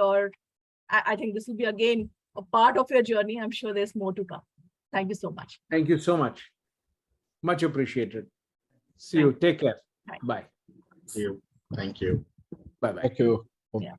I think this will be again a part of your journey. I'm sure there's more to come. Thank you so much. Thank you so much. Much appreciated. See you. Take care. Bye. Thank you. Thank you. Bye-bye. Thank you. Yeah.